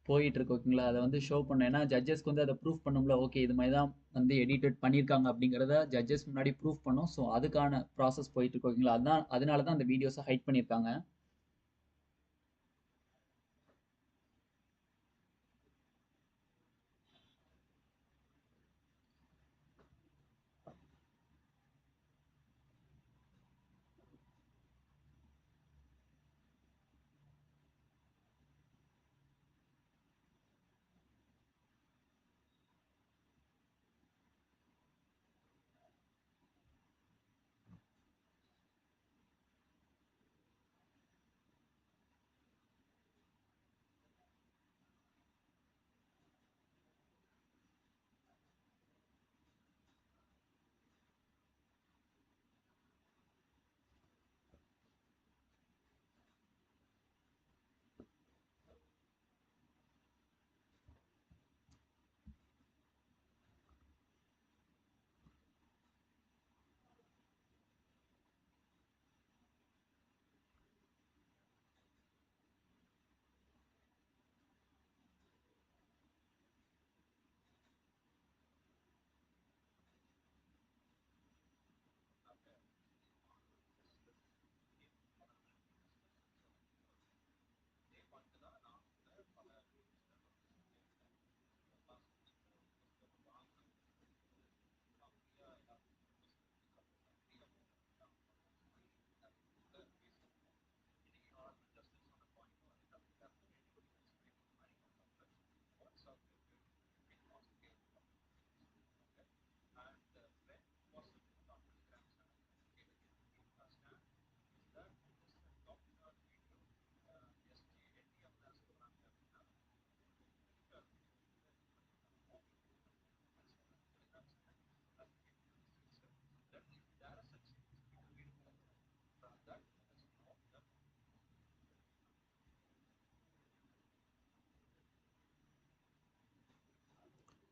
போயிட்டு இருக்கு ஓகேங்களா. அதை வந்து ஷோ பண்ண, ஏன்னா ஜட்ஜஸ்க்கு வந்து அதை ப்ரூஃப் பண்ணும்ல, ஓகே இது மாதிரி தான் வந்து எடிட்டட் பண்ணியிருக்காங்க அப்படிங்கிறத ஜட்ஜஸ் முன்னாடி ப்ரூஃப் பண்ணும். ஸோ அதுக்கான ப்ராசஸ் போயிட்டு இருக்கு ஓகேங்களா. அதனால தான் அந்த வீடியோஸை ஹைட் பண்ணியிருக்காங்க.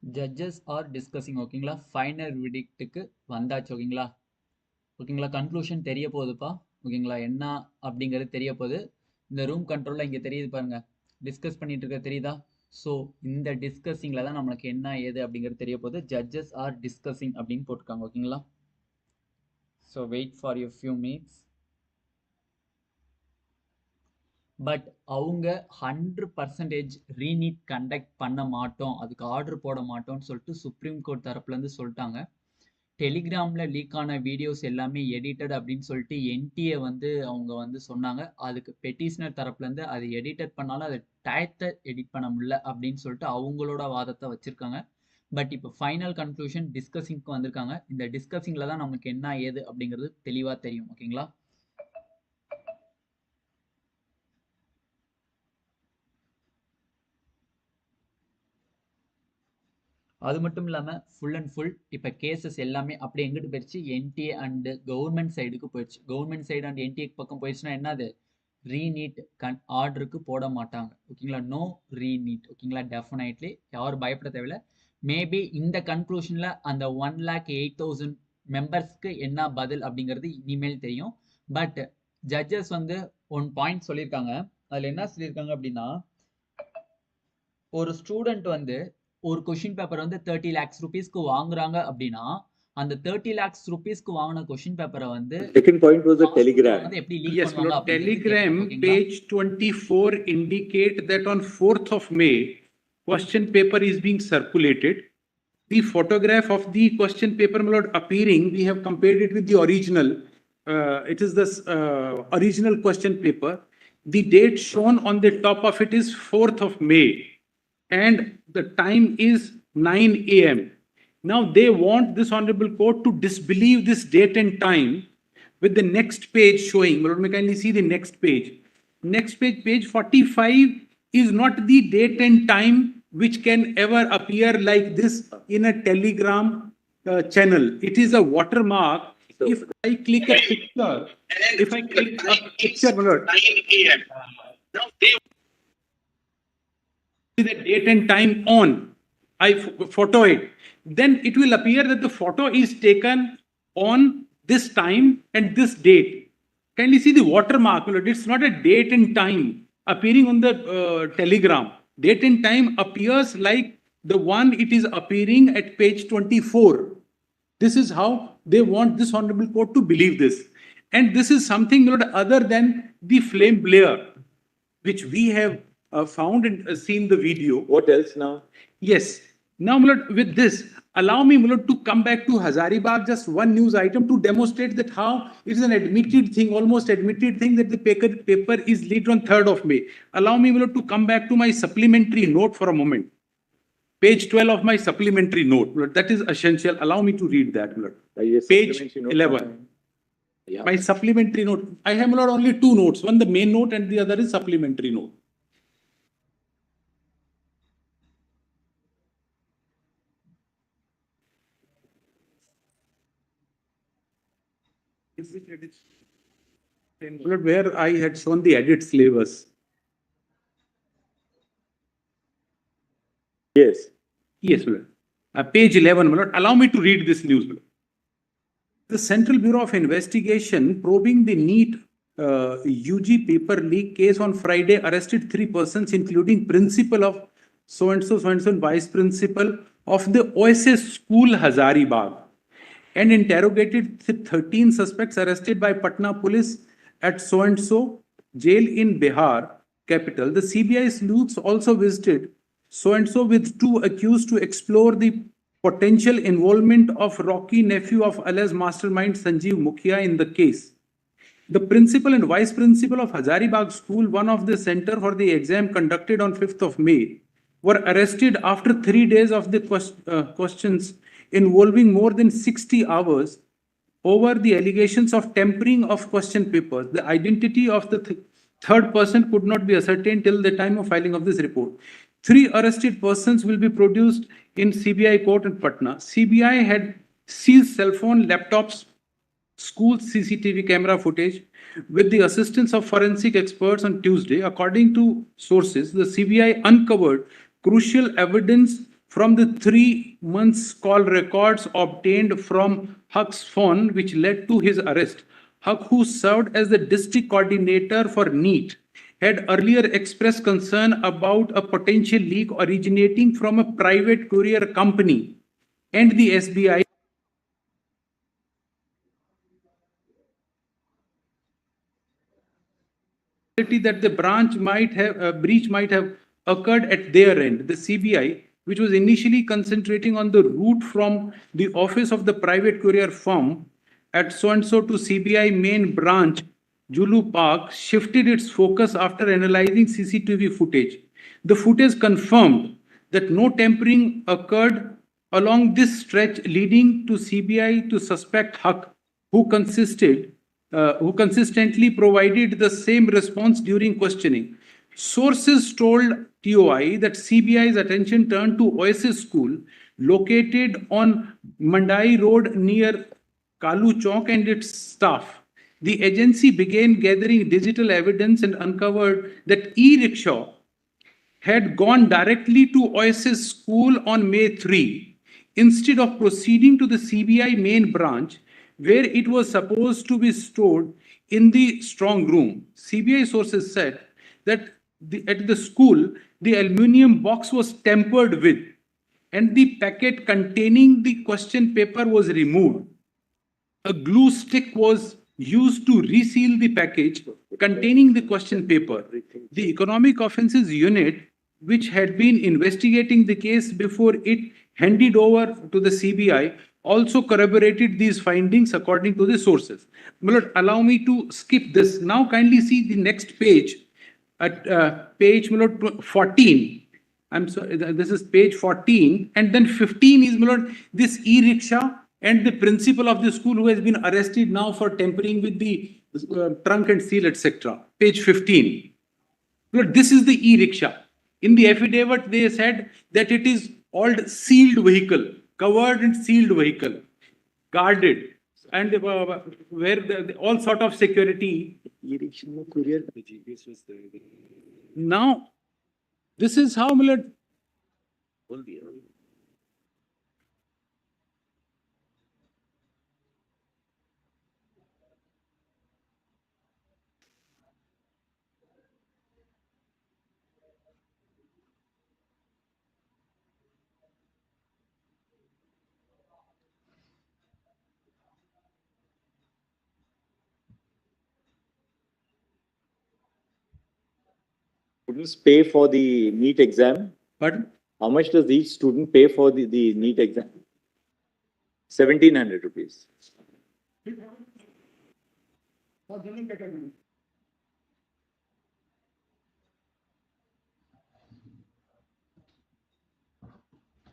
ஜட்ஜஸ் ஆர் டிஸ்கஸிங் ஓகேங்களா. ஃபைனல் விடிக்ட்டுக்கு வந்தாச்சு ஓகேங்களா. ஓகேங்களா, கன்க்ளூஷன் தெரிய போகுதுப்பா ஓகேங்களா. என்ன அப்படிங்கிறது தெரிய போகுது. இந்த ரூம் கண்ட்ரோலில் இங்கே தெரியுது பாருங்க, டிஸ்கஸ் பண்ணிட்டு இருக்க தெரியுதா. ஸோ இந்த டிஸ்கஸிங்கில் தான் நம்மளுக்கு என்ன ஏது அப்படிங்கிறது தெரிய போகுது. ஜட்ஜஸ் ஆர் டிஸ்கஸிங் அப்படின்னு போட்டிருக்காங்க ஓகேங்களா. So wait for you few minutes. But அவங்க 100% ரீநீட் கண்டக்ட் பண்ண மாட்டோம், அதுக்கு ஆர்டர் போட மாட்டோம்னு சொல்லிட்டு சுப்ரீம் கோர்ட் தரப்புலேருந்து சொல்லிட்டாங்க. டெலிகிராமில் லீக் ஆன வீடியோஸ் எல்லாமே எடிட்டட் அப்படின்னு சொல்லிட்டு என்டிஏ வந்து அவங்க வந்து சொன்னாங்க. அதுக்கு பெட்டிஷனர் தரப்புலேருந்து அது எடிட்டட் பண்ணாலும் அது டயத்தை எடிட் பண்ண முடியல அப்படின்னு சொல்லிட்டு அவங்களோட வாதத்தை வச்சுருக்காங்க. பட் இப்போ ஃபைனல் கன்க்ளூஷன் டிஸ்கஸிங்க்கு வந்திருக்காங்க. இந்த டிஸ்கஸிங்கில் தான் நமக்கு என்ன ஏது அப்படிங்கிறது தெளிவாக தெரியும் ஓகேங்களா. அது மட்டும் இல்லாமல் ஃபுல் அண்ட் ஃபுல் இப்போ கேசஸ் எல்லாமே அப்படி எங்கிட்டு போயிடுச்சு, என்டிஏ அண்டு கவர்மெண்ட் சைடுக்கு போயிடுச்சு. கவர்மெண்ட் சைடு அண்ட் என்டிஏ பக்கம் போயிடுச்சுன்னா என்னது, ரீநீட் ஆர்டருக்கு போட மாட்டாங்க ஓகேங்களா. நோ ரீநீட் ஓகேங்களா. டெஃபினெட்லி யாரும் பயப்பட தேவையில்லை. மேபி இந்த கன்க்ளூஷனில் அந்த 1,08,000 மெம்பர்ஸ்க்கு என்ன பதில் அப்படிங்கிறது இனிமேல் தெரியும். பட் ஜட்ஜஸ் வந்து ஒன் பாயிண்ட் சொல்லியிருக்காங்க. அதில் என்ன சொல்லியிருக்காங்க அப்படின்னா, ஒரு ஸ்டூடெண்ட் வந்து ஒரு கொஷின் பேப்பர் வந்து 30 lakhs rupeesக்கு வாங்குறாங்க அப்படின்னா, அந்த 30 lakhs rupeesக்கு வாங்கின கொஷின் பேப்பரை வந்து Second point was the telegram. எப்படி லீக் Yes, பண்ணுவாங்க Lord, Telegram, அப்படிங்கிறது page 24 indicate that on 4th of May, question paper is being circulated. The photograph of the question paper, my lord, appearing, we have compared it with the original. It is this original question paper. The date shown on the top of it is 4th of May. And the time is 9 a.m. Now they want this honorable court to disbelieve this date and time with the next page showing. Lord, may kindly see the next page. Next page, page 45 is not the date and time which can ever appear like this in a Telegram channel. It is a watermark. If I click a picture, if I click a picture, my lord, 9 a.m. Now they the date and time on, I photo it, then it will appear that the photo is taken on this time and this date. Kindly see the watermark. It's not a date and time appearing on the Telegram. date and time appears like the one it is appearing at page 24. This is how they want this honorable court to believe this. And this is something not other than the flame blare, which we have found and seen the video. What else now? Yes. Now, my lord, with this, allow me, my lord, to come back to Hazaribagh, just one news item to demonstrate that how it is an admitted thing, almost admitted thing that the paper is leaked on 3rd of May. Allow me, my lord, to come back to my supplementary note for a moment. Page 12 of my supplementary note. My lord, that is essential. Allow me to read that, my lord. Yes, Page supplementary note. 11. Yeah. My supplementary note. I have, my lord, only two notes. One the main note and the other is supplementary note. Where I had shown the edit syllabus. Yes. Yes, my lord. Page 11, my lord. Allow me to read this news, my lord. The Central Bureau of Investigation probing the Neet UG paper leak case on Friday arrested 3 persons, including principal of so-and-so, and vice principal of the OSS school Hazaribagh, and interrogated 13 suspects arrested by Patna police at so-and-so jail in Bihar capital. The CBI sleuths also visited so-and-so with 2 accused to explore the potential involvement of Rocky, nephew of alleged mastermind Sanjeev Mukhia in the case. The principal and vice principal of Hazaribagh School, one of the center for the exam conducted on 5th of May, were arrested after 3 days of the questions involving more than 60 hours over the allegations of tampering of question papers. The identity of the third person could not be ascertained till the time of filing of this report. 3 arrested persons will be produced in CBI court in Patna. CBI had seized cell phone, laptops, school CCTV camera footage with the assistance of forensic experts on Tuesday. According to sources, the CBI uncovered crucial evidence from the 3 months call records obtained from Huck's phone, which led to his arrest. Huck, who served as the district coordinator for Neet, had earlier expressed concern about a potential leak originating from a private courier company and the SBI. That the breach might have occurred at their end. The CBI, which was initially concentrating on the route from the office of the private courier firm at so-and-so to CBI main branch, Julu Park, shifted its focus after analyzing CCTV footage. The footage confirmed that no tampering occurred along this stretch, leading to CBI to suspect Huck, who consistently provided the same response during questioning. Sources told TOI that CBI's attention turned to OSS school located on Mandai Road near Kalu Chowk and its staff. The agency began gathering digital evidence and uncovered that e-rickshaw had gone directly to OSS school on May 3 instead of proceeding to the CBI main branch, where it was supposed to be stored in the strong room. CBI sources said that at the school, the aluminum box was tampered with and the packet containing the question paper was removed. A glue stick was used to reseal the package containing the question paper. The Economic Offences Unit, which had been investigating the case before it handed over to the CBI, also corroborated these findings according to the sources. But allow me to skip this. Now kindly see the next page at page 14. I'm sorry, this is page 14, and then 15 is this e-rickshaw and the principal of the school who has been arrested now for tampering with the trunk and seal, etc. Page 15. Look, this is the e-rickshaw. In the affidavit, they said that it is called sealed vehicle, covered and sealed vehicle, guarded, and where all sort of security. Now, this is how students pay for the NEET exam? Pardon? How much does each student pay for the NEET exam? 1,700 rupees.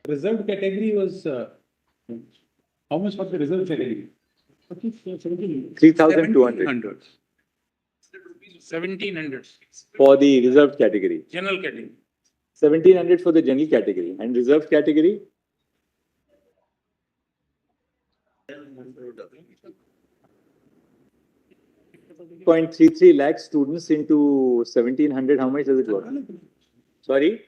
Reserved category was, how much for the reserved category? 3,200 1700 for the reserved category. general category. 1,700 for the general category. And reserved category? 0.33 lakh students into 1,700. How much does it work? Sorry?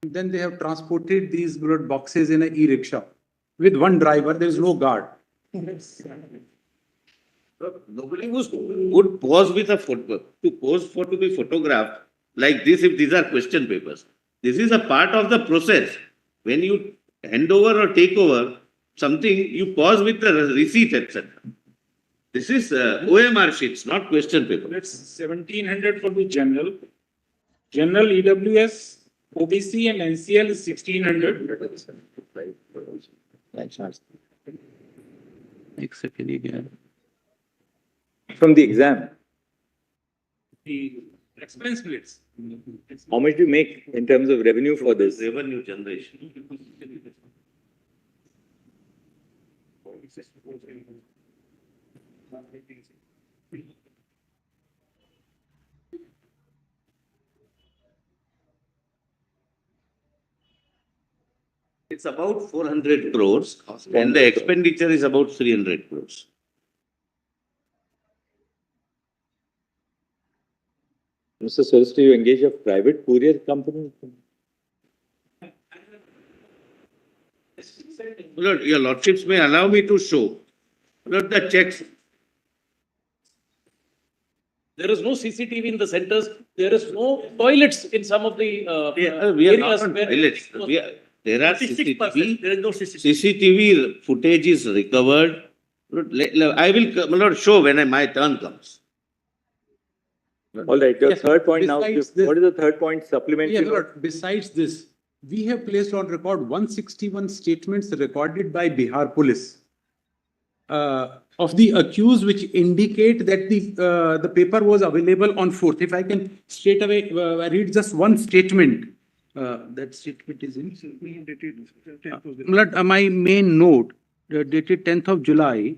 Then they have transported these blood boxes in an e-rickshaw with one driver. There is no guard. Nobody would pose with a photo, to pose for to be photographed like this if these are question papers. This is a part of the process. When you hand over or take over something, you pause with the receipt, etc. This is OMR sheets, not question paper. That's 1700 for the general. General EWS, OBC and NCL is 1600. From the exam. The expense splits. How much do you make in terms of revenue for this? Revenue generation. It's about 400 crores and the expenditure is about 300 crores. Mr. Suresh, do you engage a private courier company? Lord, your lordships may allow me to show. Lord, the checks. There is no CCTV in the centers. There is no toilets in some of the We are not areas on where toilets. There are 56%. CCTV. There is no CCTV. CCTV footage is recovered. I will, Lord, show when my turn comes. All right, your Yes, third point now. besides this- What is the third point? Supplementary Yeah, note? Lord, besides this, we have placed on record 161 statements recorded by Bihar Police of the accused, which indicate that the paper was available on 4th. If I can straight away read just one statement. That statement is in. Lord, my main note dated 10th of July.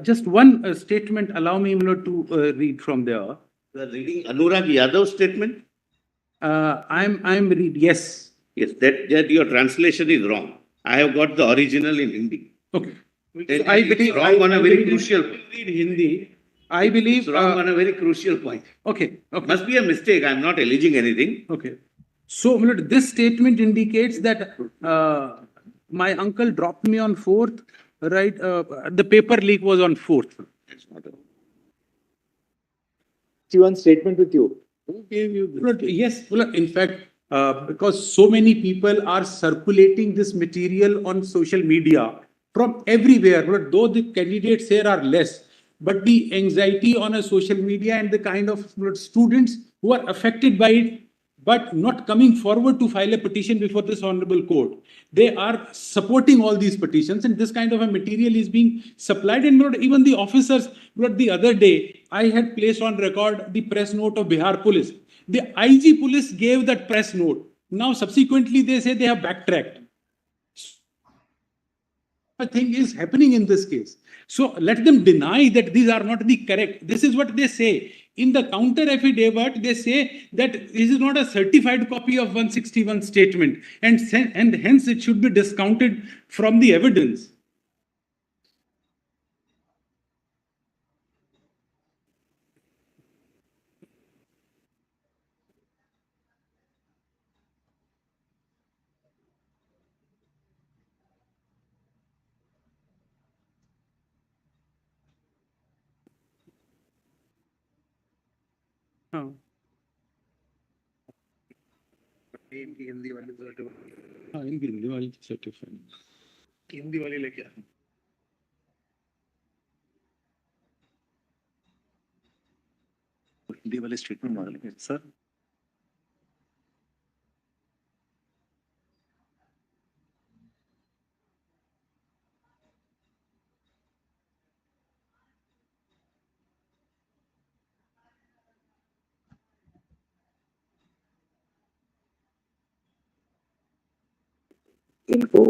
Just one statement. Allow me, Lord, to read from there. You are reading Anurag Yadav's statement? I'm read. Yes. Yes, that your translation is wrong. I have got the original in Hindi. Okay. And I it's believe wrong on a very believe- crucial. Read Hindi. I believe. It's wrong on a very crucial point. Okay. Okay. Must be a mistake. I'm not alleging anything. Okay. So, my lord, this statement indicates that my uncle dropped me on 4th, right? The paper leak was on 4th. That's not a. One statement with you. Who gave you this? Lord, yes, well, in fact, because so many people are circulating this material on social media from everywhere, but though the candidates here are less, but the anxiety on a social media and the kind of students who are affected by it, but not coming forward to file a petition before this honorable court. They are supporting all these petitions, and this kind of a material is being supplied. And not even the officers, but the other day, I had placed on record the press note of Bihar Police. The IG Police gave that press note. Now, subsequently, they say they have backtracked. A thing is happening in this case. So let them deny that these are not the correct. This is what they say. In the counter affidavit, they say that this is not a certified copy of 161 statement, and hence it should be discounted from the evidence. हाँ इनकी हिंदी वाली certified. Hindi वाली लेके आ हिंदी वाले statement मार लेंगे sir Info.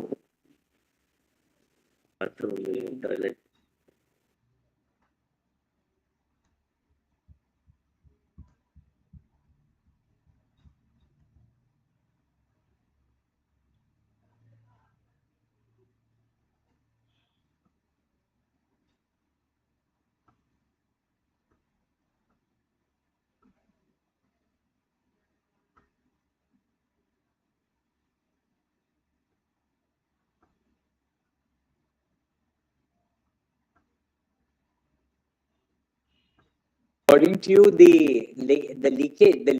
According to you, the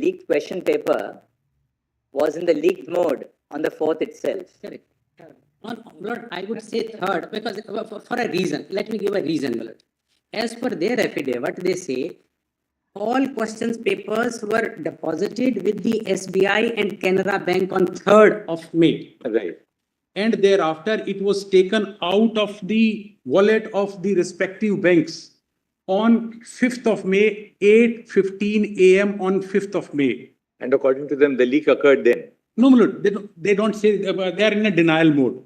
leaked question paper was in the leaked mode on the 4th itself. Correct. Lord, I would say third, because for a reason. Let me give a reason, Lord. As per their affidavit, they say all questions papers were deposited with the SBI and Canara Bank on 3rd of May. Right. and thereafter it was taken out of the wallet of the respective banks on 5th of May, 8:15 a.m. on 5th of May. And according to them, the leak occurred then. No, they don't say, they are in a denial mode.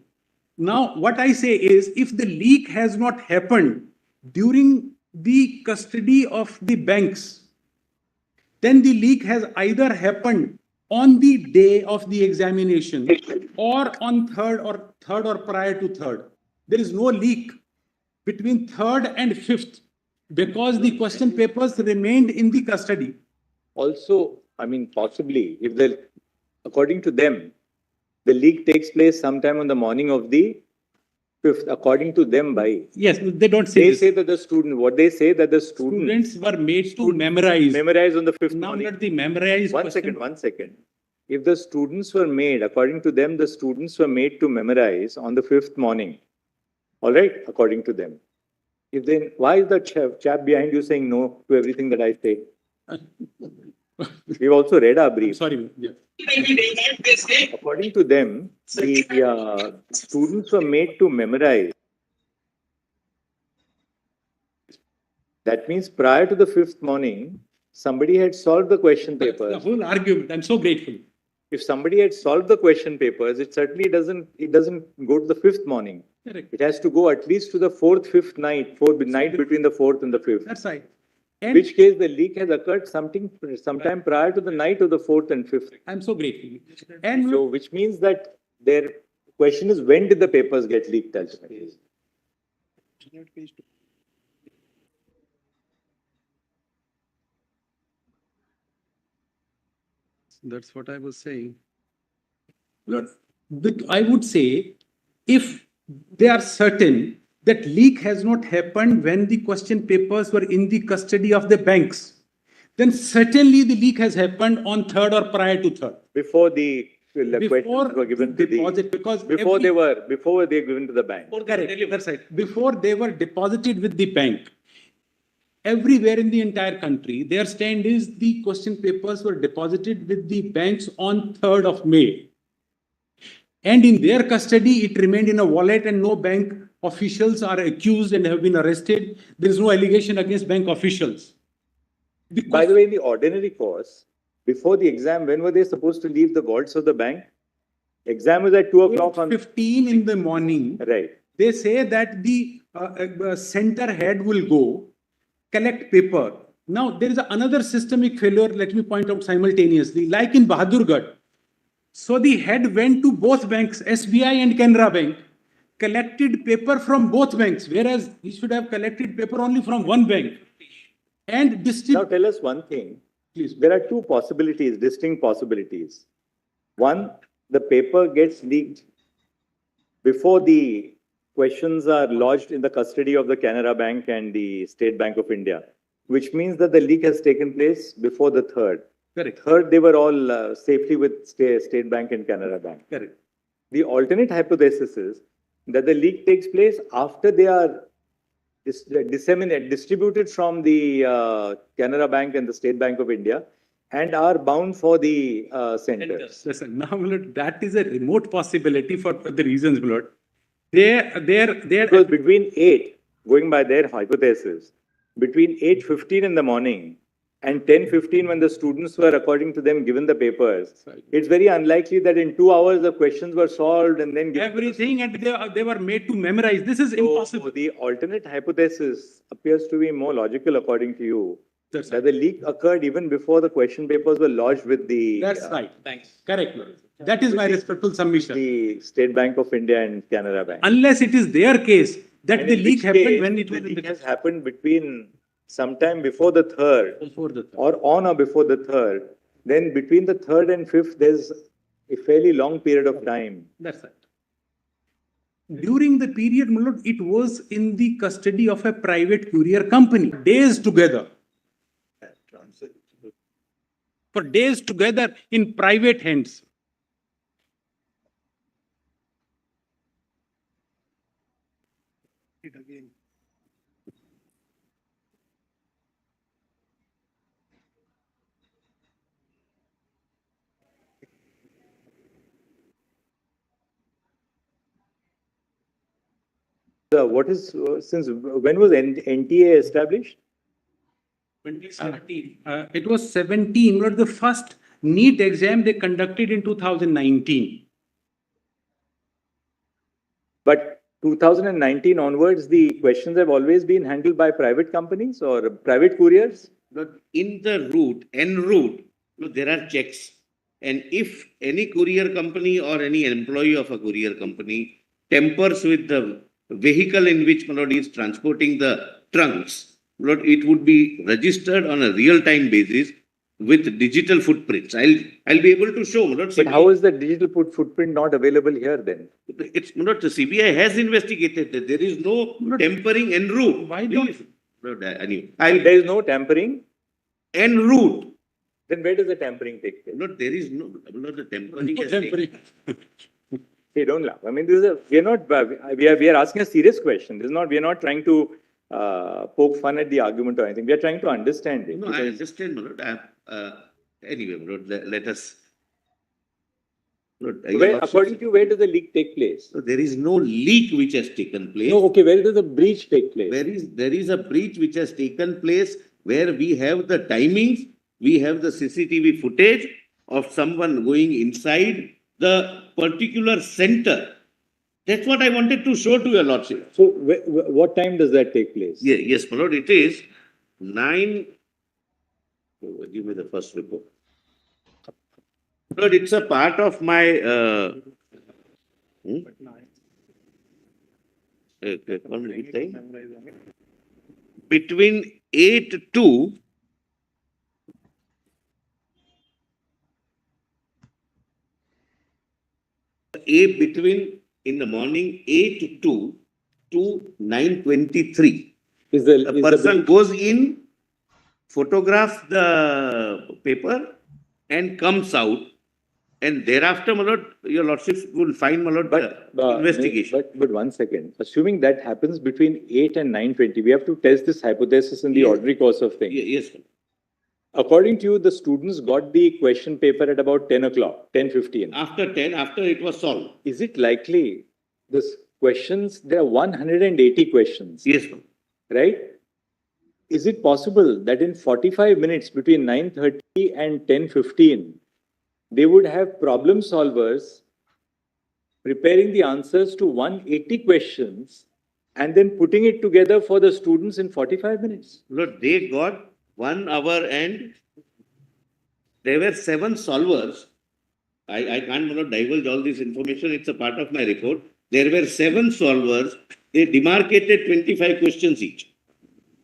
Now, what I say is, if the leak has not happened during the custody of the banks, then the leak has either happened on the day of the examination or on third or prior to third. There is no leak between 3rd and 5th because the question papers remained in the custody. Also, I mean, possibly, if according to them, the leak takes place sometime on the morning of the 5th, according to them by. Yes, they don't say They this. say that the student, what they say that the Students were made to memorize. memorize on the 5th Now morning. that the memorized One second. If the students were made, according to them, the students were made to memorize on the 5th morning. All right, according to them. If then, why is the chap behind you saying no to everything that I say? We've also read our brief. Sorry. Yeah. According to them, the students were made to memorize. That means prior to the 5th morning, somebody had solved the question The papers. whole argument, I'm so grateful. If somebody had solved the question papers, it certainly doesn't go to the 5th morning. Correct. It has to go at least to the 4th, 5th night, night between the 4th and the 5th. That's right. In And which case the leak has occurred sometime prior to the night of the 4th and 5th. I'm so grateful. And So, which means that their question is, when did the papers get leaked? Ultimately? that's what I was saying. Lord, I would say, if they are certain that leak has not happened when the question papers were in the custody of the banks, then certainly the leak has happened on 3rd or prior to 3rd. Before the questions Before were given to deposit, because before they were given to the bank. Correct, that's right. Before they were deposited with the bank, everywhere in the entire country, their stand is the question papers were deposited with the banks on 3rd of May. And in their custody, it remained in a wallet and no bank officials are accused and have been arrested. There is no allegation against bank officials. By the way, in the ordinary course, before the exam, when were they supposed to leave the vaults of the bank? Exam was at 2 o'clock on. 15 in the morning. Right. They say that the center head will go collect paper. Now, there is another systemic failure, let me point out simultaneously, like in Hazaribagh. So the head went to both banks, SBI and Canara Bank, collected paper from both banks, whereas he should have collected paper only from one bank. And Now tell us one thing. Please. There are two possibilities, distinct possibilities. One, the paper gets leaked before the questions are lodged in the custody of the Canara Bank and the State Bank of India, which means that the leak has taken place before the 3rd. Correct. 3rd, they were all safely with State Bank and Canara Bank. Correct. The alternate hypothesis is that the leak takes place after they are distributed from the Canara Bank and the State Bank of India and are bound for the centers. Listen, now, my lord, that is a remote possibility for the reasons, my lord. They're Because between 8, going by their hypothesis, between 8:15 in the morning and 10:15 when the students were, according to them, given the papers, it's very unlikely that in 2 hours the questions were solved and then given. everything, and they were made to memorize. This is So impossible. the alternate hypothesis appears to be more logical, according to you, That's that the leak occurred even before the question papers were lodged with the. That's right. Thanks. Correct, Lord. That is my respectful submission. The State Bank of India and Canara Bank. Unless it is their case that And the in leak which happened case, when it the was in leak the has happened between sometime before the 3rd before the third. or on or before the 3rd, then between the 3rd and 5th, there's a fairly long period of time. That's right. During the period, my lord, it was in the custody of a private courier company, days together. For days together in private hands. What is, since when was NTA established? 2017. It was 17, but the first NEET exam they conducted in 2019. But 2019 onwards, the questions have always been handled by private companies or private couriers? But in the route, en route, there are checks. And if any courier company or any employee of a courier company tampers with the vehicle in which is transporting the trunks, it would be registered on a real-time basis with digital footprints. I'll be able to show. But how is the digital footprint not available here then? It's not the CBI has investigated that there is no tampering en route. Why don't? Anyway, There is no tampering. en route. Then where does the tampering take place? There is no the tampering. has taken- Hey, don't laugh. I mean, we are asking a serious question. We are not trying to poke fun at the argument or anything. We are trying to understand it. No, I understand, my lord. Anyway, my lord, let us. Lord, According to you, where does the leak take place? So there is no leak which has taken place. No, okay, where does the breach take place? There is a breach which has taken place where we have the timings, we have the CCTV footage of someone going inside the particular center. That's what I wanted to show to your lordship. So, what time does that take place? Yes, my lord, it is 9. Give me the first report. Lord, it's a part of my. Between 8 to. Between in the morning 8 to 9:23. A person goes in, photograph the paper and comes out, and thereafter, my lord, your lordship will find, my lord, investigation. But 1 second. Assuming that happens between 8 and 9:20, we have to test this hypothesis in the ordinary course of things. Yes, sir. According to you, the students got the question paper at about 10 o'clock, 10:15. After 10, after it was solved. Is it likely this questions, there are 180 questions, Yes, sir. right? Is it possible that in 45 minutes between 9:30 and 10:15, they would have problem solvers preparing the answers to 180 questions and then putting it together for the students in 45 minutes? Lord, they got 1 hour and there were 7 solvers. I can't, my lord, divulge all this information. It's a part of my report. There were 7 solvers. They demarcated 25 questions each.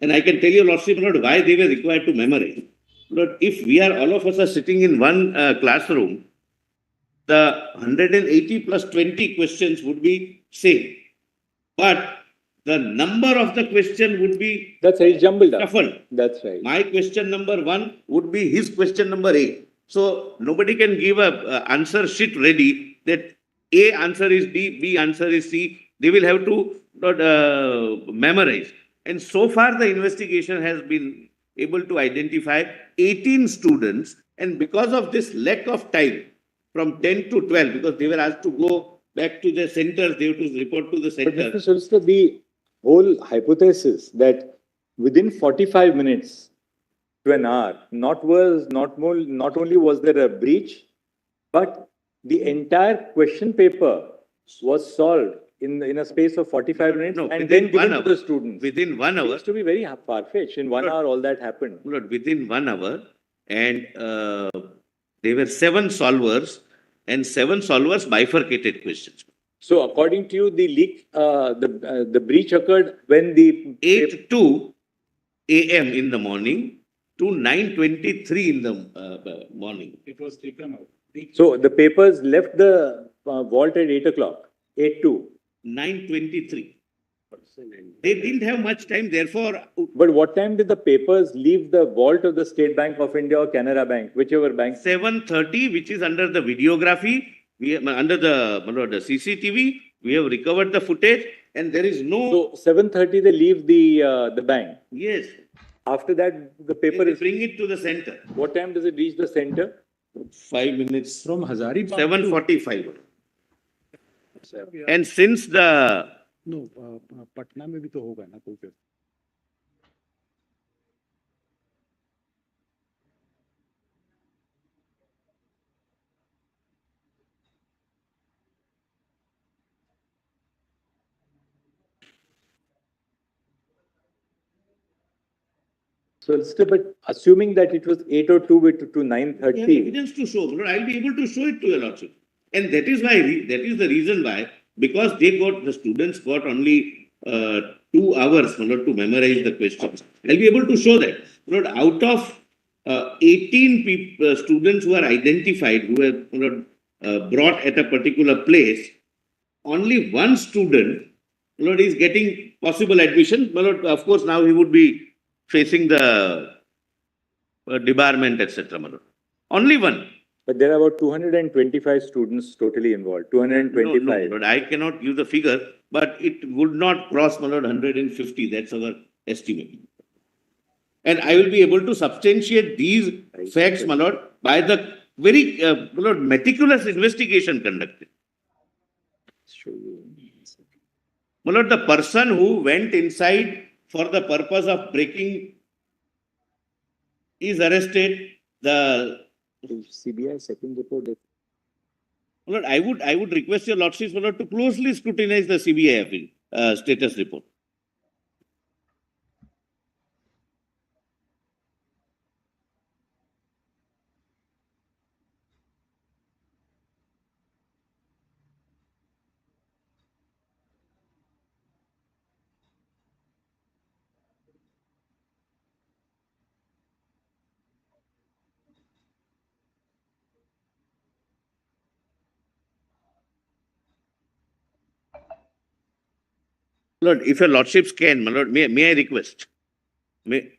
And I can tell you, lordship, my lord, why they were required to memorize. Lord, if we are, all of us are sitting in one classroom, the 180 plus 20 questions would be same. But the number of the question would be That's right, jumbled up. shuffled. That's right. My question number 1 would be his question number 8. So nobody can give a answer sheet ready that A answer is D, B answer is C, They will have to memorize. And so far, the investigation has been able to identify 18 students. And because of this lack of time, from 10 to 12, because they were asked to go back to the centers, they have to report to the But center. Mr. Solicitor, the whole hypothesis that within 45 minutes to an hour, not only was there a breach, but the entire question paper was solved in a space of 45 minutes No, and within then given 1 to hour. the students. Within 1 hour. Seems to be very far-fetched. In 1 hour, all that happened. Lord, within 1 hour, and there were 7 solvers, and 7 solvers bifurcated questions. So according to you, the leak, the breach occurred when the 8:02 a.m. in the morning to 9:23 in the morning. It was taken out. So the papers left the vault at 8 o'clock, 8:02. 9:23. They didn't have much time, therefore. But what time did the papers leave the vault of the State Bank of India or Canara Bank, whichever bank? 7:30, which is under the videography, we have, under the CCTV, we have recovered the footage, and there is no. So 7:30 they leave the bank. Yes. After that, the paper They is. bring it to the center. What time does it reach the center? 5 minutes. From Hazaribagh. 7:45. And since the. No, Patna में भी तो होगा ना कोई paper. So still, but assuming that it was 8:02 to We have 9:30. evidence to show, but I'll be able to show it to your lordship. And that is why, that is the reason why, because the students got only 2 hours to memorize the questions. I'll be able to show that. But out of 18 students who are identified, who are brought at a particular place, only 1 student is getting possible admission. Of course, now he would be facing the debarment, etc. Only 1. But there are about 225 students totally involved. 225. No, but I cannot give the figure, but it would not cross 150. That's our estimate. And I will be able to substantiate these facts, my lord, by the very meticulous investigation conducted. My lord, the person who went inside for the purpose of breaking is arrested. The CBI second report. my lord, I would request your lordships, my lord, to closely scrutinize the CBI status report. Lord, if your lordships can, my lord, may I request? May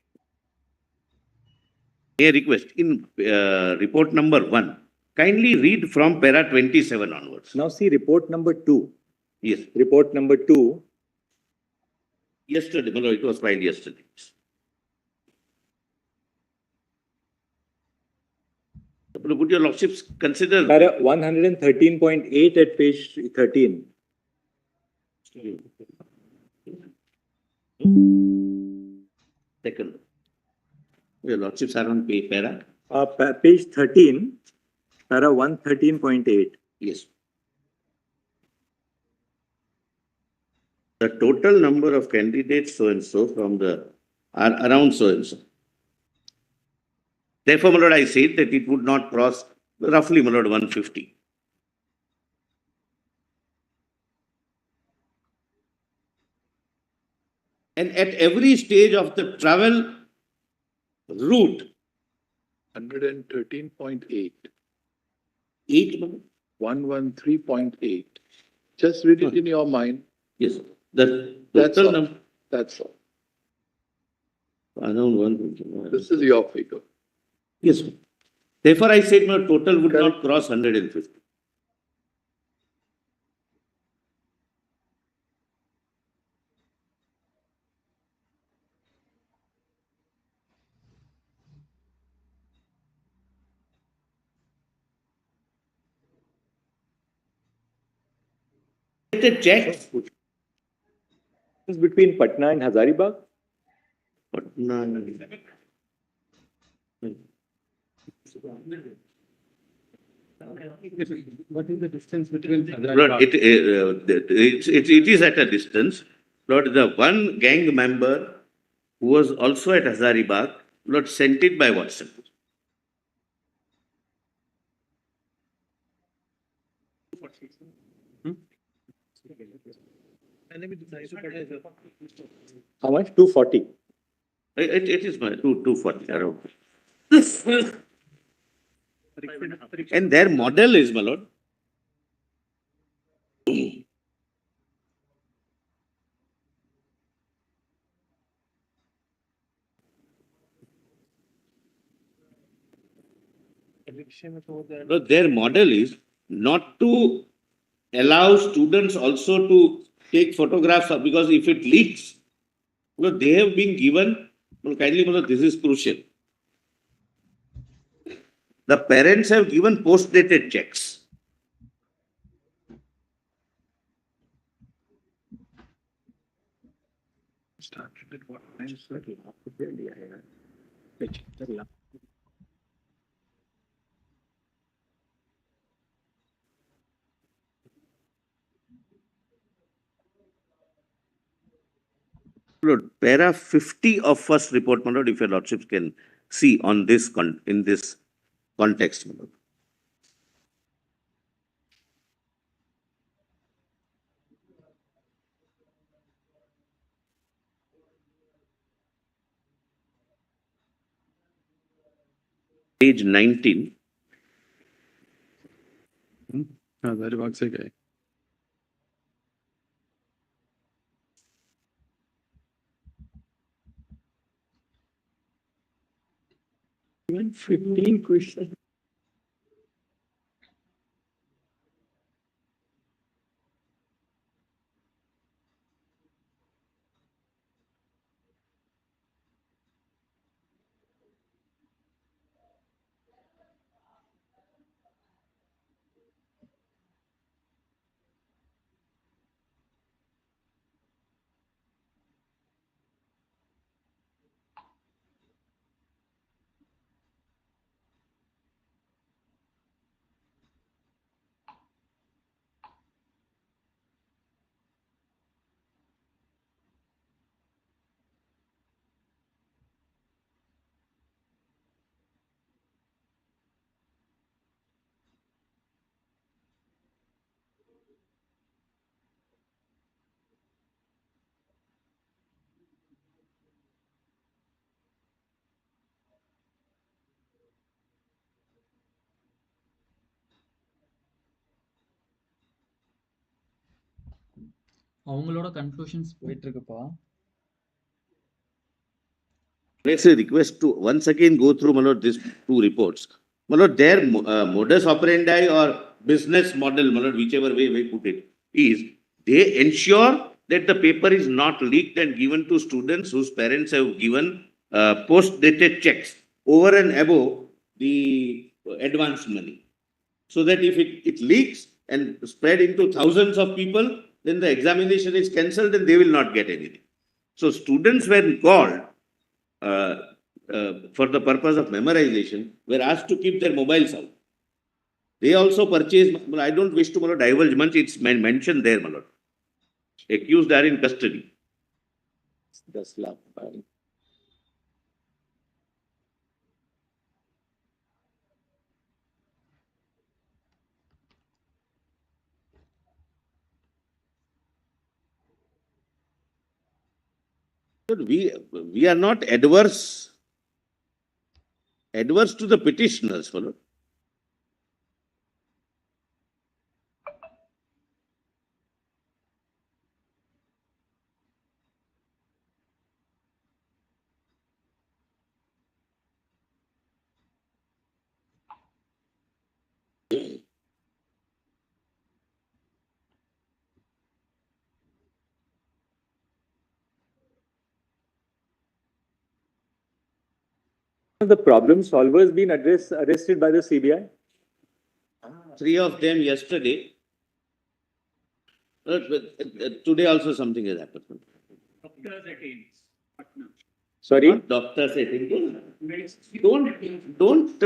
I request in report number 1, kindly read from para 27 onwards. Now see report number 2. Yes, Report number 2. yesterday, my lord, it was filed yesterday. Would your lordships consider? Para 113.8 at page 13. Second. Your lordships are on para? Page 13, para 113.8. Yes. The total number of candidates so and so from the are around so and so. Therefore, my lord, I said that it would not cross roughly, my lord, 150. And at every stage of the travel route, 113.8, 8, my lord? 113.8. Just read it in your mind. Yes, the That's total all. number, That's all. around 150. This is your figure. Yes. Therefore, I said my total would not cross 150. Checks. It's between Patna and Hazaribagh. Patna. What is the distance between? Lord, it is at a distance. Lord, the one gang member who was also at Hazaribagh, Lord, sent it by WhatsApp. How much? 240. It is my 240 around. And their model is, my lord. No, their model is not to allow students also to take photographs because if it leaks, they have been given, kindly, this is crucial. The parents have given post-dated checks. Started at what time? Lord, para 50 of first report, my lord, if your lordships can see on this in this context, my lord. Page 19. Hazaribagh से गए. Even 15 questions. அவங்களோட conclusions போயிட்டு இருக்குப்பா. Let's say request to once again go through, my lord, these two reports. My lord, their modus operandi or business model, my lord, whichever way we put it, is they ensure that the paper is not leaked and given to students whose parents have given post-dated checks over and above the advance money. So that if it leaks and spread into thousands of people, then the examination is cancelled and they will not get anything. So students were called for the purpose of memorization, were asked to keep their mobiles out. They also purchased, I don't wish to divulge much, it's mentioned there, my lord. Accused are in custody. 10 lakh. We are not adverse to the petitioners, my lord. The problem solvers been arrested by the CBI? 3 of them yesterday. Today also something has happened. Doctors at AIIMS, Patna. Sorry? Not doctors, I think. Don't,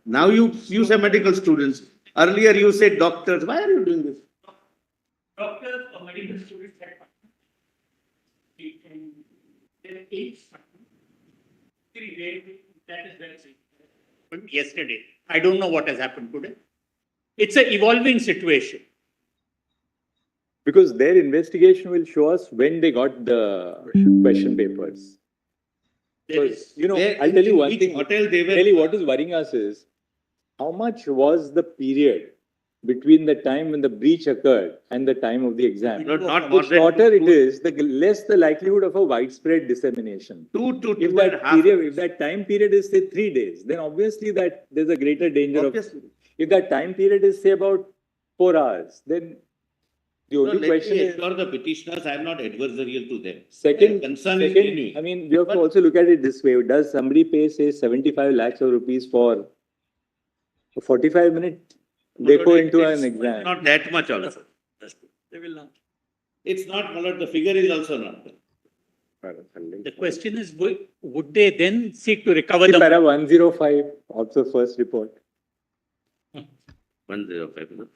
now you say medical students. Earlier you said doctors. Why are you doing this? Doctors or medical students at Patna. There is that is very simple. Yesterday, I don't know what has happened today. It's an evolving situation. Because their investigation will show us when they got the question papers. Because, you know, Where- I'll tell you in one which thing. hotel they were- Tell you what is worrying us is how much was the period between the time when the breach occurred and the time of the exam. Not more The than shorter it is, the less the likelihood of a widespread dissemination. 2 to If 2.5. if that time period is say 3 days, then obviously that there's a greater danger Obviously. if that time period is say about 4 hours, then the No, only let question me is. assure the petitioners, I am not adversarial to them. Second, Their concern is second, genuine. I mean, we have to also look at it this way. Does somebody pay, say, 75 lakhs of rupees for a 45-minute they go into an exam? Not that much also. They will not. It's not, my lord, the figure is also not. The question is, would they then seek to recover See, the para 105 of the first report. 105. No?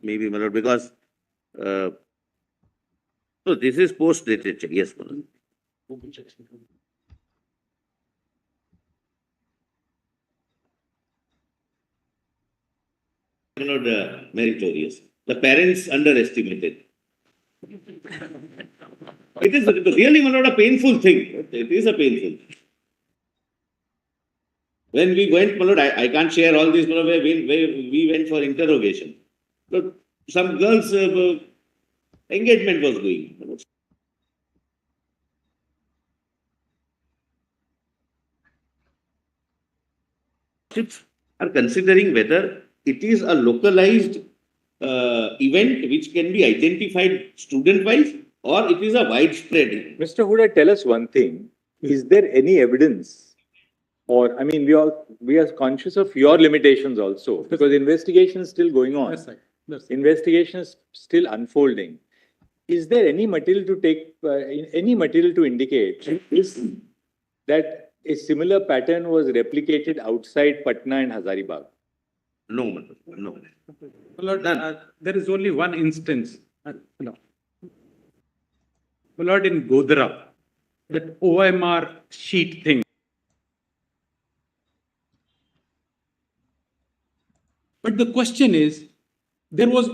Maybe, my lord, because so this is post literature. Yes, my lord. My lord, meritorious. The parents underestimated. It is really, my lord, a painful thing. It is a painful thing. When we went, my lord, I can't share all this, my lord, where we went for interrogation. But some girls' engagement was going. Are considering whether it is a localized event which can be identified student-wise or it is a widespread. Mr. Huda, tell us one thing. Is there any evidence? Or, I mean, we are conscious of your limitations also, because investigation is still going on. That's right. That's right. Investigation is still unfolding. Is there any material to take, any material to indicate that a similar pattern was replicated outside Patna and Hazaribagh? No, my lord, no. My lord, there is only one instance. No. My lord, in Godhra, that OMR sheet thing. But the question is, there was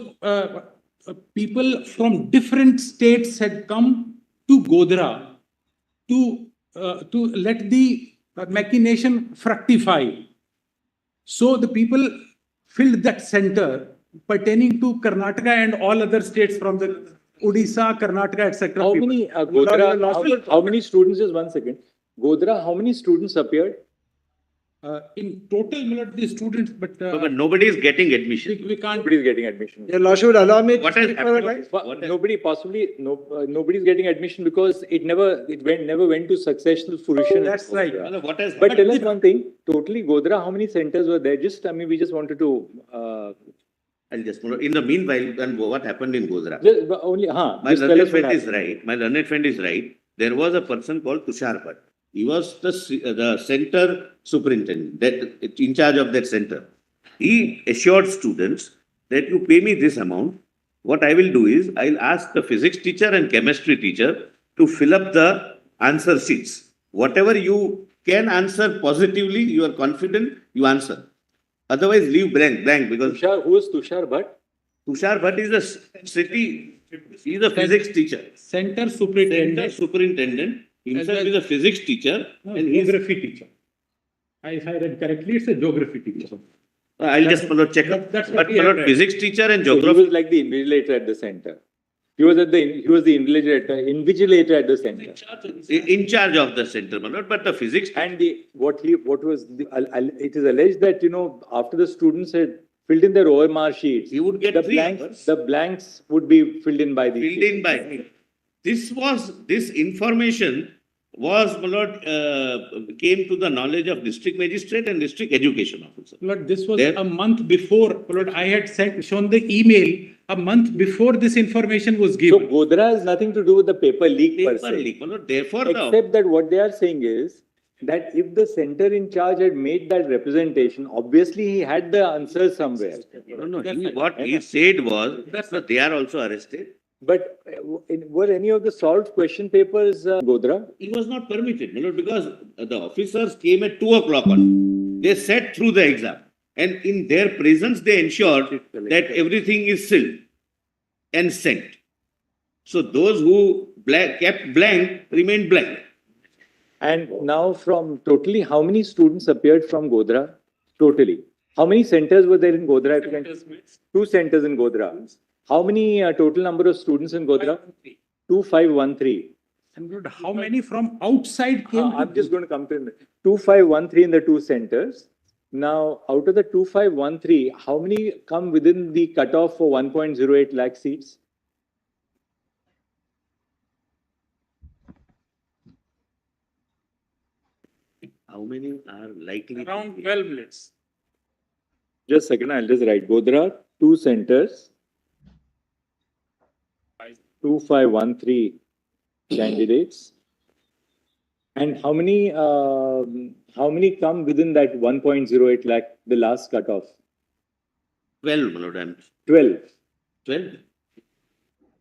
people from different states had come to Godhra to let the machination fructify. So the people filled that center pertaining to Karnataka and all other states from the Odisha, Karnataka, etc. How many, Godhra, how many students, just 1 second. Godhra, how many students appeared? In total, my lord, the students, but But nobody is getting admission. we can't. Nobody is getting admission. Your lordship would allow me. What has happened? What has- Nobody possibly, nobody is getting admission because it never went to successional fruition. That's right. What has But happened? tell us one thing, totally Godhra, how many centers were there? Just, I mean, we just wanted to, I'll just, in the meanwhile, then what happened in Godhra? just only, My just tell learned us what friend is happened. right. My learned friend is right. There was a person called Tushar Bhatt. He was the center superintendent, that in charge of that center. He assured students that you pay me this amount. What I will do is I'll ask the physics teacher and chemistry teacher to fill up the answer sheets. Whatever you can answer positively, you are confident, you answer. Otherwise, leave blank because Who is Tushar Bhatt? Tushar Bhatt is a city, he is a physics teacher. Center Center superintendent, superintendent, himself As is a physics teacher and he's, geography teacher. If I read correctly, it's a geography teacher. I'll just check up. That's what But we have read. physics teacher and So he geography, was like the invigilator at the center. He was the invigilator at the center. in charge of the center, but the physics, And it is alleged that, after the students had filled in their OMR sheets, he would get the 3 hours blanks would be filled in by the filled in by him. This information was, my lord, came to the knowledge of district magistrate and district education officer. Lord, this was There- a month before. Lord, I had shown the email a month before this information was So given. Godhra has nothing to do with the paper leak per Paper se. leak, my lord. Therefore, the Except that what they are saying is that if the center in charge had made that representation, obviously he had the answer somewhere. no, That's he, right. what he said was That's that they are also arrested. But were any of the solved question papers Godhra? It was not permitted, my lord, because the officers came at 2 o'clock on. They sat through the exam, and in their presence, they ensured that everything is sealed and sent. So those who kept blank remained blank. And now from totally, how many students appeared from Godhra? Totally. How many centers were there in Godhra? If you can- 2 centers in Godhra. How many total number of students in Godhra? 2513. And Lord, how many from outside came? I'm just going to come to 2513 in the 2 centers. Now, out of the 2513, how many come within the cutoff for 1.08 lakh seats? How many are likely? to Around be? 12 minutes. Just a second, I'll just write. Godhra, 2 centers. 2513 candidates. And how many come within that 1.08 lakh, the last cutoff? 12, my lord, and 12. 12.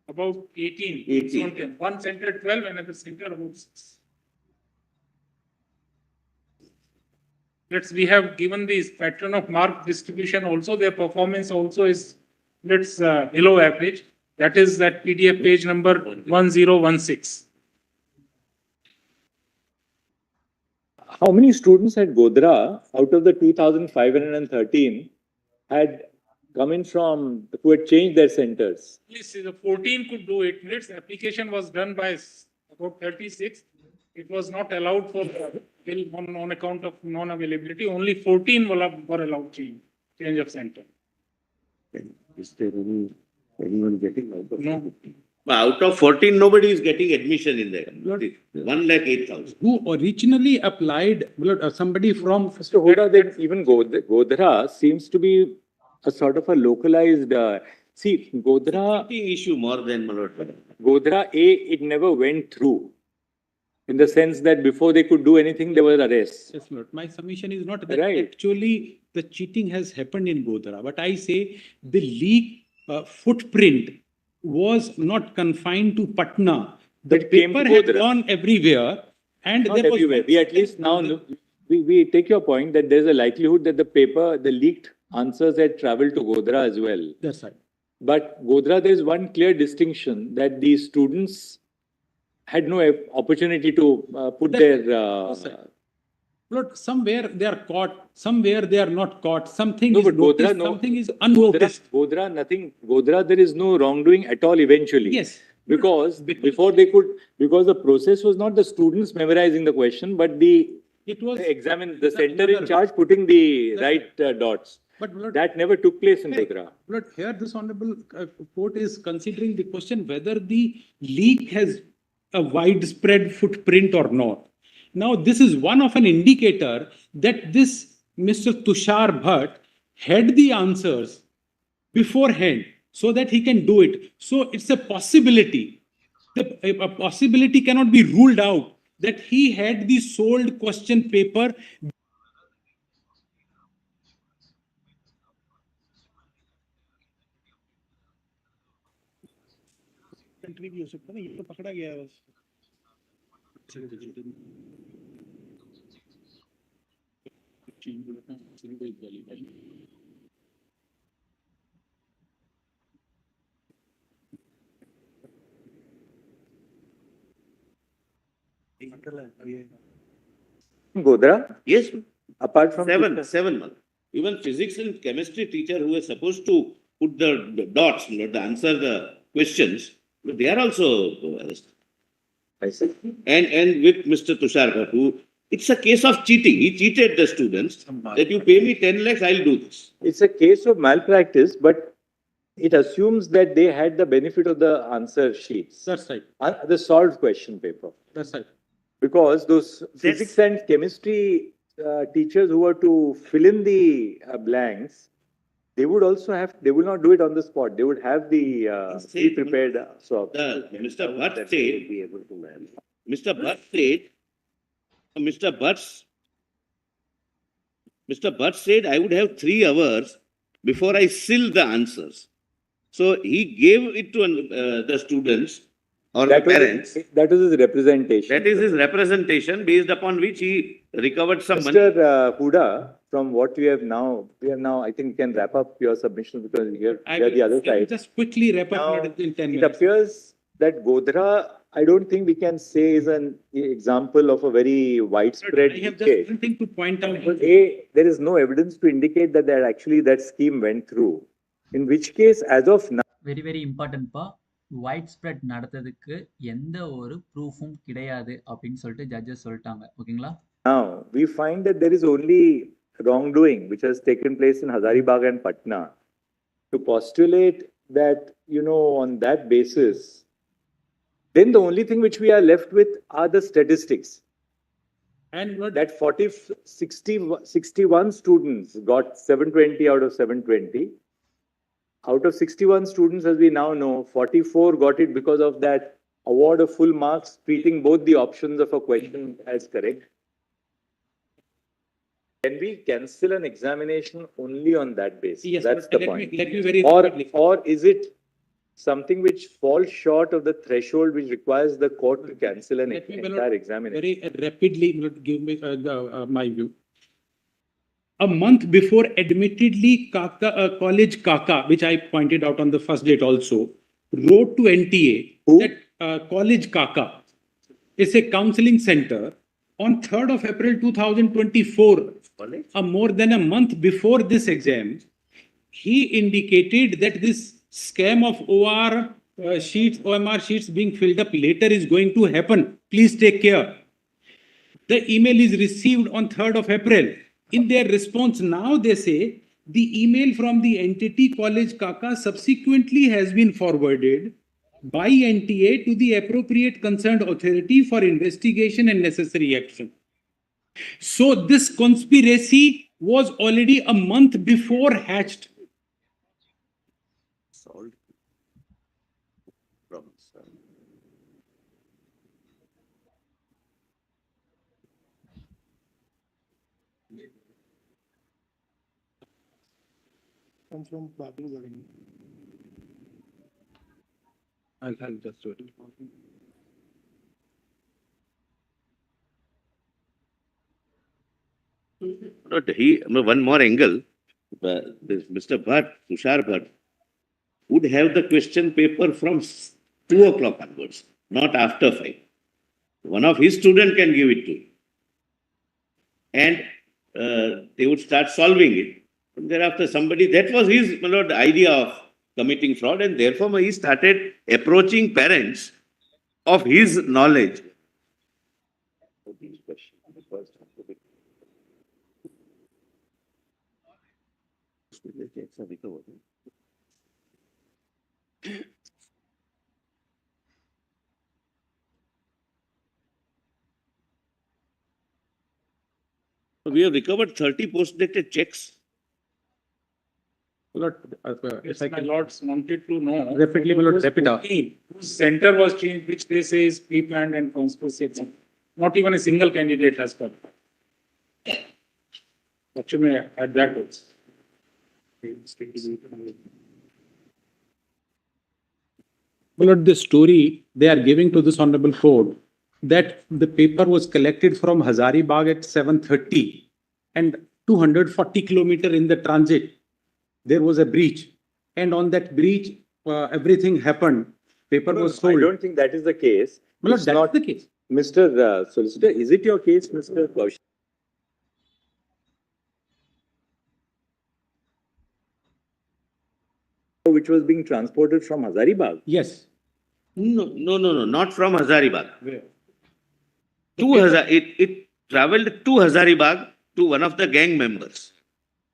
About 18. 18. One center 12, another center about 6. We have given this pattern of mark distribution also. Their performance also is, below average. That is that PDF page number 1016. How many students at Godhra out of the 2,513 had come in from, who had changed their centers? Please, the 14 could do 8 minutes. Application was done by about 36. It was not allowed for on account of non-availability. Only 14 were allowed change of center. Is there anyone getting out of? No. Out of 14, nobody is getting admission in there. Lord, 1,08,000. who originally applied, Lord, somebody from. Mr. Hoda, then even Godhra seems to be a sort of a localized, see, Godhra, Cheating issue more than, my lord. Godhra, it never went through. In the sense that before they could do anything, there were arrests. Yes, Lord. My submission is not that Right. actually the cheating has happened in Godhra, but I say the leak footprint was not confined to Patna. The It came to paper had Godhra. gone everywhere, and Not there was everywhere. We at least now, we take your point that there's a likelihood that the leaked answers had traveled to Godhra as well. That's right. But Godhra, there is one clear distinction that the students had no opportunity to put their. Lord, somewhere they are caught, somewhere they are not caught. Something No, is but Godhra, noticed, no. something is unnoticed. Godhra, nothing. Godhra, there is no wrongdoing at all eventually. Yes. Because before they could, because the process was not the students memorizing the question, but the It was. the center in charge putting the right dots. But Lord, That never took place in Godhra. Lord, here this honorable court is considering the question whether the leak has a widespread footprint or not. Now, this is one of an indicator that this Mr. Tushar Bhatt had the answers beforehand so that he can do it. So it's a possibility. A possibility cannot be ruled out that he had the sold question paper. भी हो सकता है ना, ये तो पकड़ा गया है बस। Godhra, Yes, apart from 7 months. Even physics and chemistry teacher who is supposed to put the dots, the answer the questions, they are also arrested. I see. And with Mr. Tushar Bhatt, who, it's a case of cheating. He cheated the students that you pay me 10 lakhs, I'll do this. It's a case of malpractice, but it assumes that they had the benefit of the answer sheets. That's right. The solved question paper. That's right. Because those physics and chemistry teachers who were to fill in the blanks, they would also have, they will not do it on the spot. They would have the pre-prepared swab. Mr. Bhatt said, Mr. Bhatt said, Mr. Bhatt said, I would have 3 hours before I seal the answers. So he gave it to the students or the parents. That was his representation. That is his representation, based upon which he recovered some money. Mr. Huda, from what we have now, I think we can wrap up your submission because you're the other side. Just quickly wrap Now, up in 10 it minutes. appears that Godhra, I don't think we can say is an example of a very widespread I have just case. one thing to point out. There is no evidence to indicate that actually that scheme went through. In which case, as of now, very very இம்பார்ட்டன்ட்பா. Widespread நடத்ததுக்கு எந்த ஒரு ப்ரூஃபும் கிடையாது அப்படின்னு சொல்லிட்டு judges சொல்லிட்டாங்க. ஓகேங்களா? now we find that there is only wrongdoing which has taken place in Hazaribagh and Patna. To postulate that, on that basis, then the only thing which we are left with are the statistics. And that 61 students got 720 out of 720. Out of 61 students, as we now know, 44 got it because of that award of full marks, treating both the options of a question as correct. Can we cancel an examination only on that basis? Yes, that's the point. Let me very or is it something which falls short of the threshold which requires the court to cancel an entire examination? Very rapidly give me my view. A month before, admittedly, College Kaka, which I pointed out on the first date also, wrote to NTA that College Kaka is a counseling center. On 3rd of April 2024, more than a month before this exam, he indicated that this scam of OMR sheets being filled up later is going to happen. Please take care. The email is received on 3rd of April. In their response now, they say the email from the entity College Kaka subsequently has been forwarded by NTA to the appropriate concerned authority for investigation and necessary action. So this conspiracy was already a month before hatched. Solved. I'll just do it. But one more angle, this Mr. Bhatt, Tushar Bhatt, would have the question paper from 2 o'clock onwards, not after 5. One of his students can give it to him. And they would start solving it. And thereafter somebody, that was his idea of committing fraud, and therefore he started approaching parents of his knowledge. We have recovered 30 post-dated checks. Yes, my lords wanted to know. Rapidly, my lord, wrap it up. Whose center was changed, which they say is pre-planned and conspiracy. Not even a single candidate has come. Actually, at that was. Well, the story they are giving to this honorable court that the paper was collected from Hazaribagh at 7:30 and 240 kilometers in the transit, there was a breach. And on that breach, everything happened. Paper was sold. I don't think that is the case. Well, It's that's not the case. Mr. Solicitor, is it your case, Mr. Kaushik? Which was being transported from Hazaribagh? Yes. No, not from Hazaribagh. Where? It traveled to Hazaribagh to one of the gang members.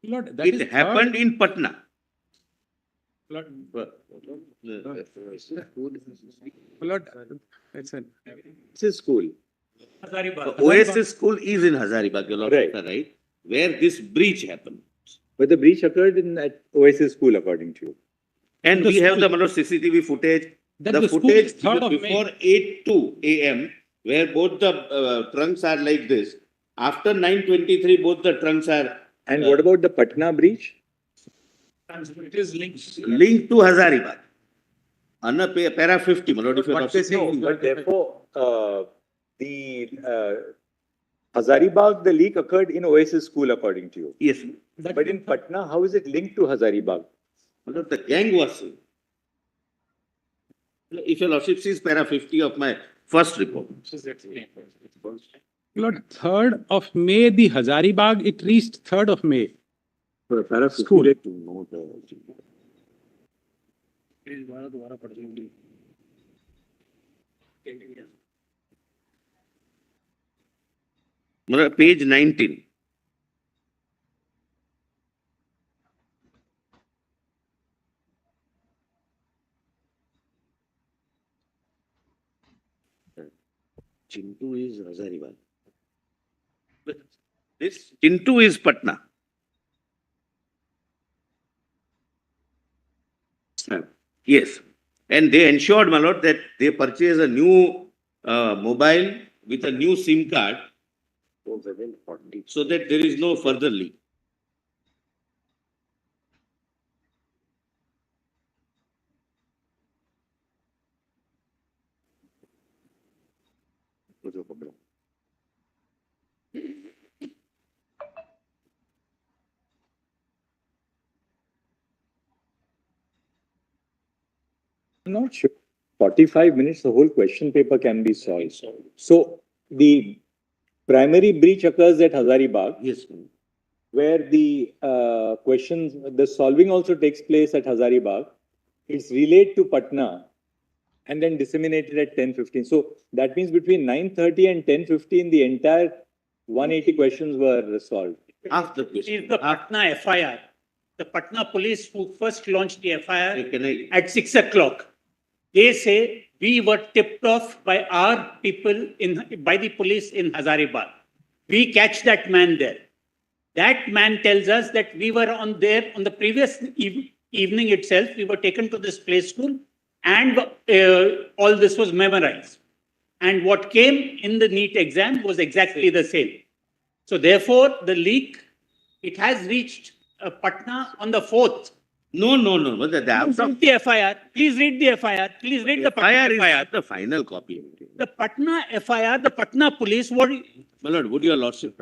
Lord, that It happened in Patna. Lord, it's It's his school. Hazaribagh. Oasis School is in Hazaribagh, your lordship, Right. right? Where this breach happened. But the breach occurred in at Oasis School, according to you. And The we have school- the CCTV footage. That The the school footage is 3rd of May. before 8:02 a.m., where both the trunks are like this. After 9:23, both the trunks are And what about the Patna breach? It is linked. linked to Hazaribagh. Under para 50, my lord, if your What they lordship. say- But therefore, the Hazaribagh, the leak occurred in Oasis School, according to you. Yes, But in Patna, how is it linked to Hazaribagh? my lord, the gang was. If your lordship sees para 50 of my first report. Lord, 3rd of May, the Hazaribagh, it reached 3rd of May. Para School. My lord, page 19. Chintu is Hazaribagh. But this Chintu is Patna. Yes. And they ensured, my lord, that they purchase a new mobile with a new SIM card so that there is no further leak. I'm not sure. 45 minutes, the whole question paper can be solved. So the primary breach occurs at Hazaribagh, Yes. where the questions, the solving also takes place at Hazaribagh. It's relayed to Patna and then disseminated at 10:15. So that means between 9:30 and 10:15, the entire 180 questions were solved. After It is question. the Patna FIR. The Patna police who first launched the FIR Can I? at 6 o'clock. They say we were tipped off by our people by the police in Hazaribagh. We catch that man there. That man tells us that we were on the previous evening itself. We were taken to this play school and all this was memorized. And what came in the NEET exam was exactly the same. So therefore, the leak, it has reached Patna on the 4th. No. But the Please read the FIR. Please read the FIR. Please read the Patna FIR is FIR. not the final copy. The Patna FIR, the Patna police, what? My lord, would your lordship?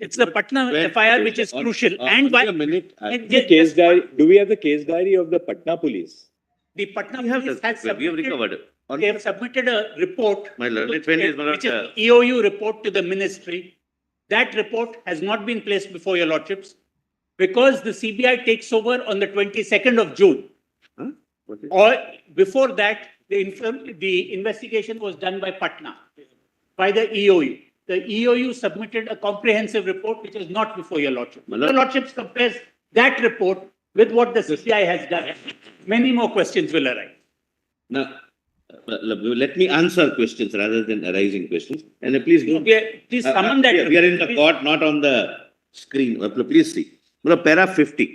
It's the Patna When- FIR which is crucial. And by by a minute. and The case diary, do we have the case diary of the Patna police? the Patna We have police has we have submitted, recovered. they have submitted a report. My lord, let me finish, my lord. Which is an EOU report to the ministry. That report has not been placed before your lordships because the CBI takes over on the 22nd of June. Huh? What is- Or before that, the investigation was done by Patna, by the EOU. The EOU submitted a comprehensive report which is not before your lordship. My lord- Your lordships compares that report with what the CBI has done. Many more questions will arise. Now, let me answer questions rather than arising questions. And please do. Please summon that. We are in the Please- court, not on the screen. Please see. My lord, para 50.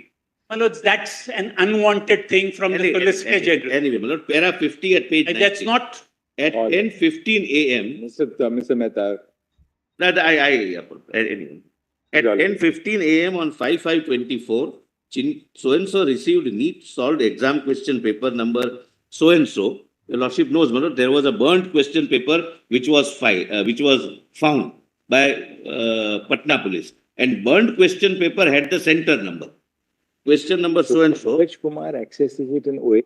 My lords, that's an unwanted thing from the Solicitor General. Anyway, my lord, para 50 at page And that's 90. not, At All- 10:15 a.m. Mr. Mehta, That anyway. At Jolly. 10:15 a.m. on 5/5/24, so-and-so received NEET solved exam question paper number so-and-so. Your lordship knows, my lord, there was a burnt question paper which was found by Patna police. And burnt question paper had the center number. Question number so-and-so. Pankaj Kumar accesses it in OA.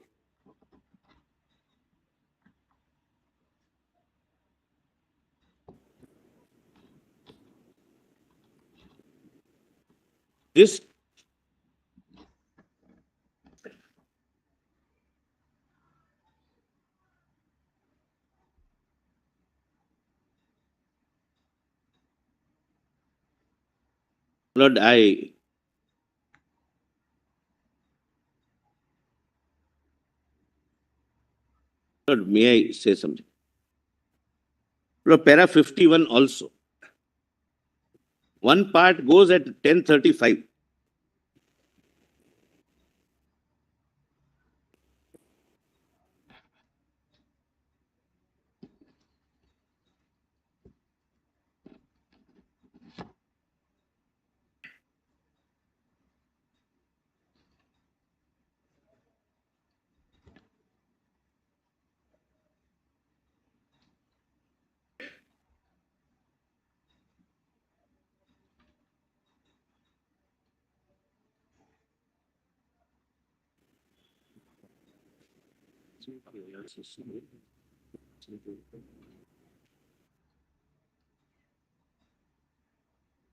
This Lord, Lord, may I say something? Para 51 also. One part goes at 10:35.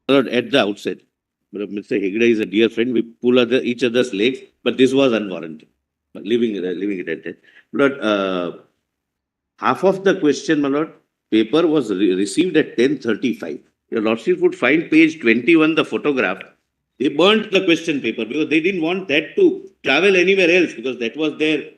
At the outset, Mr. Hegde is a dear friend. We pull each other's legs, but this was unwarranted. But leaving it at that. But half of the question, my lord, paper was received at 10:35. Your lordship would find page 21, the photograph. They burnt the question paper because they didn't want that to travel anywhere else because that was their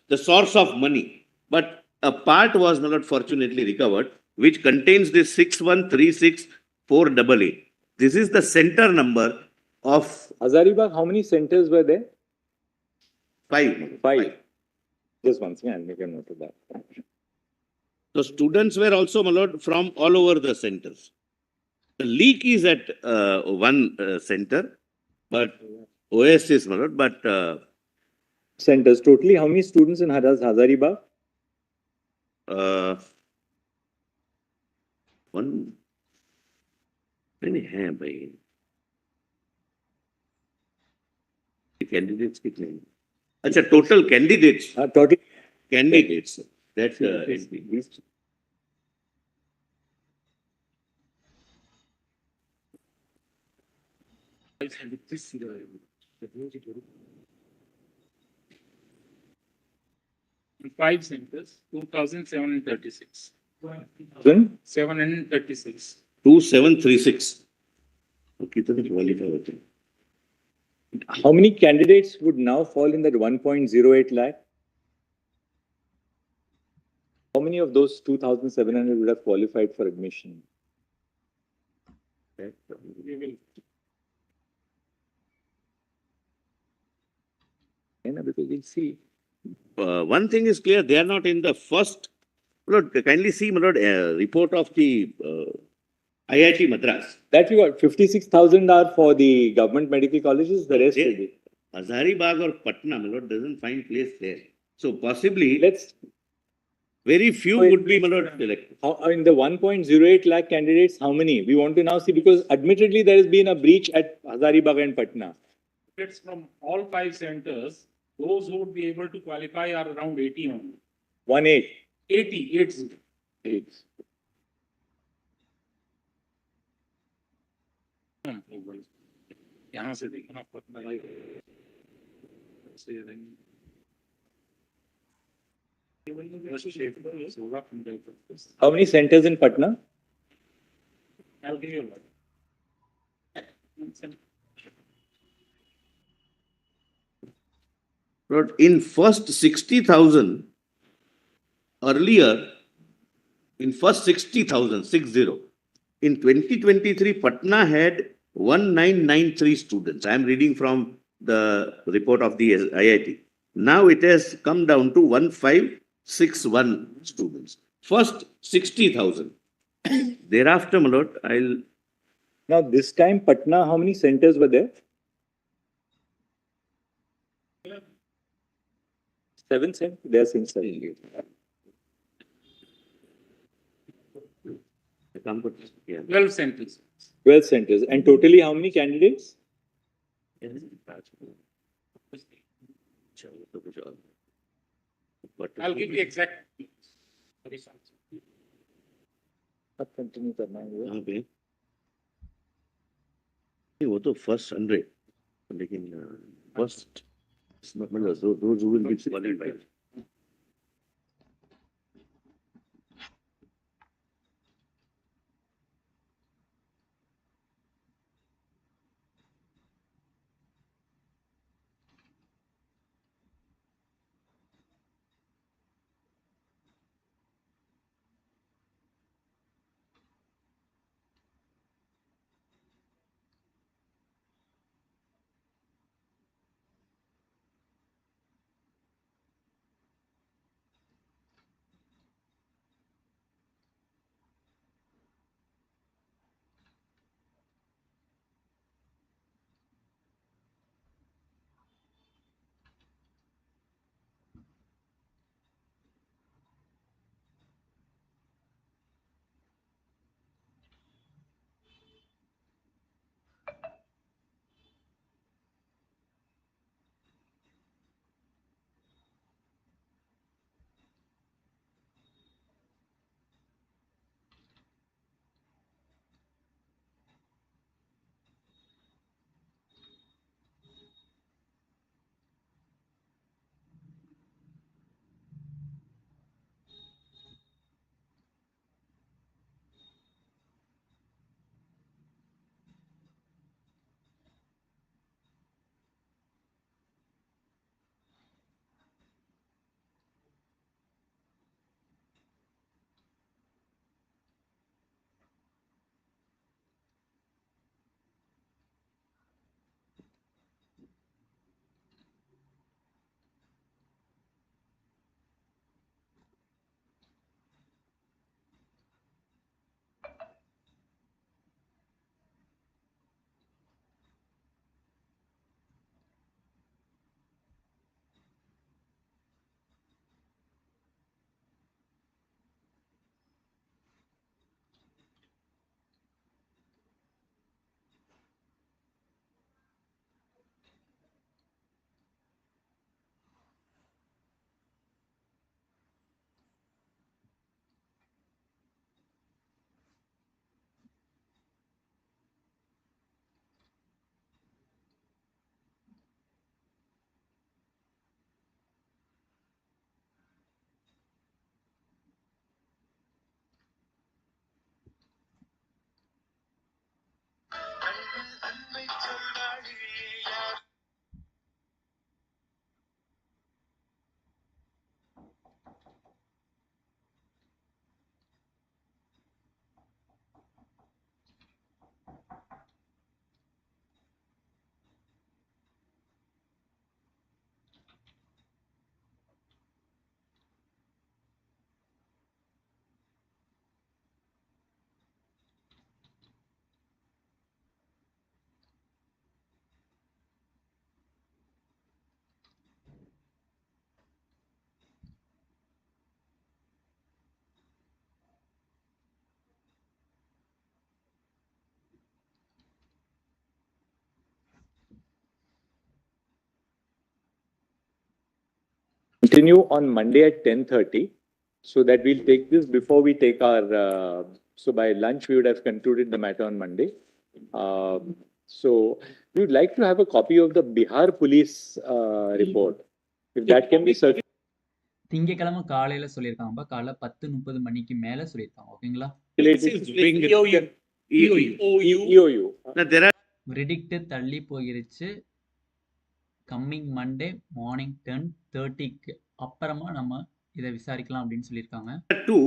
the source of money. But a part was, my lord, fortunately recovered, which contains this 6136488. This is the center number of Hazaribagh, how many centers were there? 5. Five. Just once, yeah, I'll make a note of that. So students were also, my lord, from all over the centers. The leak is at one center, but OS is, my lord, but Centers. Totally, how many students in Hazaribagh? one. Many have by candidates. Acha, total candidates. Total. Candidates. That's Five centers, 2,736. 736. 2736. कितने qualify होते हैं? How many candidates would now fall in that 1.08 lakh? How many of those 2,700 would have qualified for admission? We will. Because we'll see. One thing is clear, they are not in the first. Lord, kindly see, my lord, report of the IIT Madras. That we got 56,000 are for the government medical colleges, the rest will be. Hazaribagh or Patna, my lord, doesn't find place there. So possibly, Let's. very few would be, my lord, selected. In the 1.08 lakh candidates, how many? We want to now see, because admittedly there has been a breach at Hazaribagh and Patna. It's from all 5 centers, those who would be able to qualify are around 80 only. 1.8. 80. यहाँ से देखना पड़ता है। How many centers in Patna? I'll give you a lot. Lord, in first 60,000, earlier, in first 60,000, 60, in 2023, Patna had 1993 students. I am reading from the report of the IIT. Now it has come down to 1561 students. First 60,000. Thereafter, my lord, I'll. Now this time, Patna, how many centers were there? 7 centers. They are saying 7. 12 centers. 12 centers. And totally how many candidates? I'll give you exact. अब continue करना है ये. वो तो first 100, लेकिन first those who will be qualified. continue on Monday at 10:30, so that we'll take this before we take our, so by lunch, we would have concluded the matter on Monday. So we would like to have a copy of the Bihar police report. If that can be circulated. திங்கக்கிழமை காலையில சொல்லியிருக்காங்கப்பா. காலைல 10:30 மணிக்கு மேல சொல்லியிருக்காங்க. ஓகேங்களா? EOU. There are Verdict தள்ளி போயிருச்சு. Coming Monday morning 10:30க்கு அப்புறமா நம்ம இதை விசாரிக்கலாம் அப்படின்னு சொல்லியிருக்காங்க. two.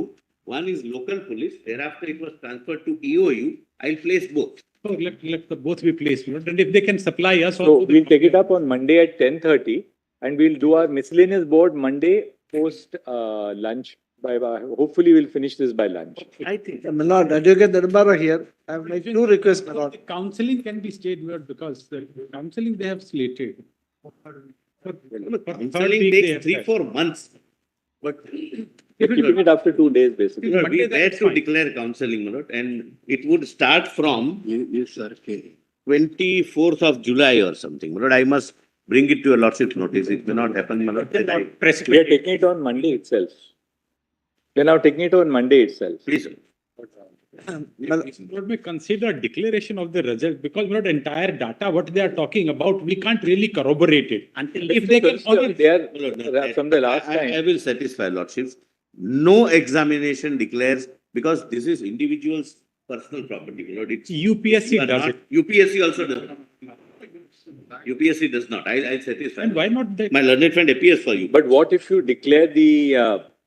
One is local police. Thereafter, it was transferred to EOU. I'll place both. So let the both be placed, and if they can supply us. So we'll take it up on Monday at 10:30, and we'll do our miscellaneous board Monday post lunch. By hopefully we'll finish this by lunch. I think. My lord, Advocate Darbara here. I have made two requests, my lord. The counseling can be stayed because the counseling they have slated. Counseling takes 3-4 months. But Keeping it after 2 days, basically. we were to declare counseling, my lord, and it would start from 24th of July or something. My lord, I must bring it to your lordship's notice. It may not happen, my lord. We are taking it on Monday itself. We are now taking it on Monday itself. Please. Lord, may consider declaration of the result because not entire data what they are talking about we can't really corroborate it until if they can only They are from the last time. I will satisfy lordships. No examination declares because this is individual's personal property. My lord, it's UPSC you are does not- it. UPSC also does not. UPSC does not. I'll satisfy. And why not they, My learned friend appears for you. But what if you declare the,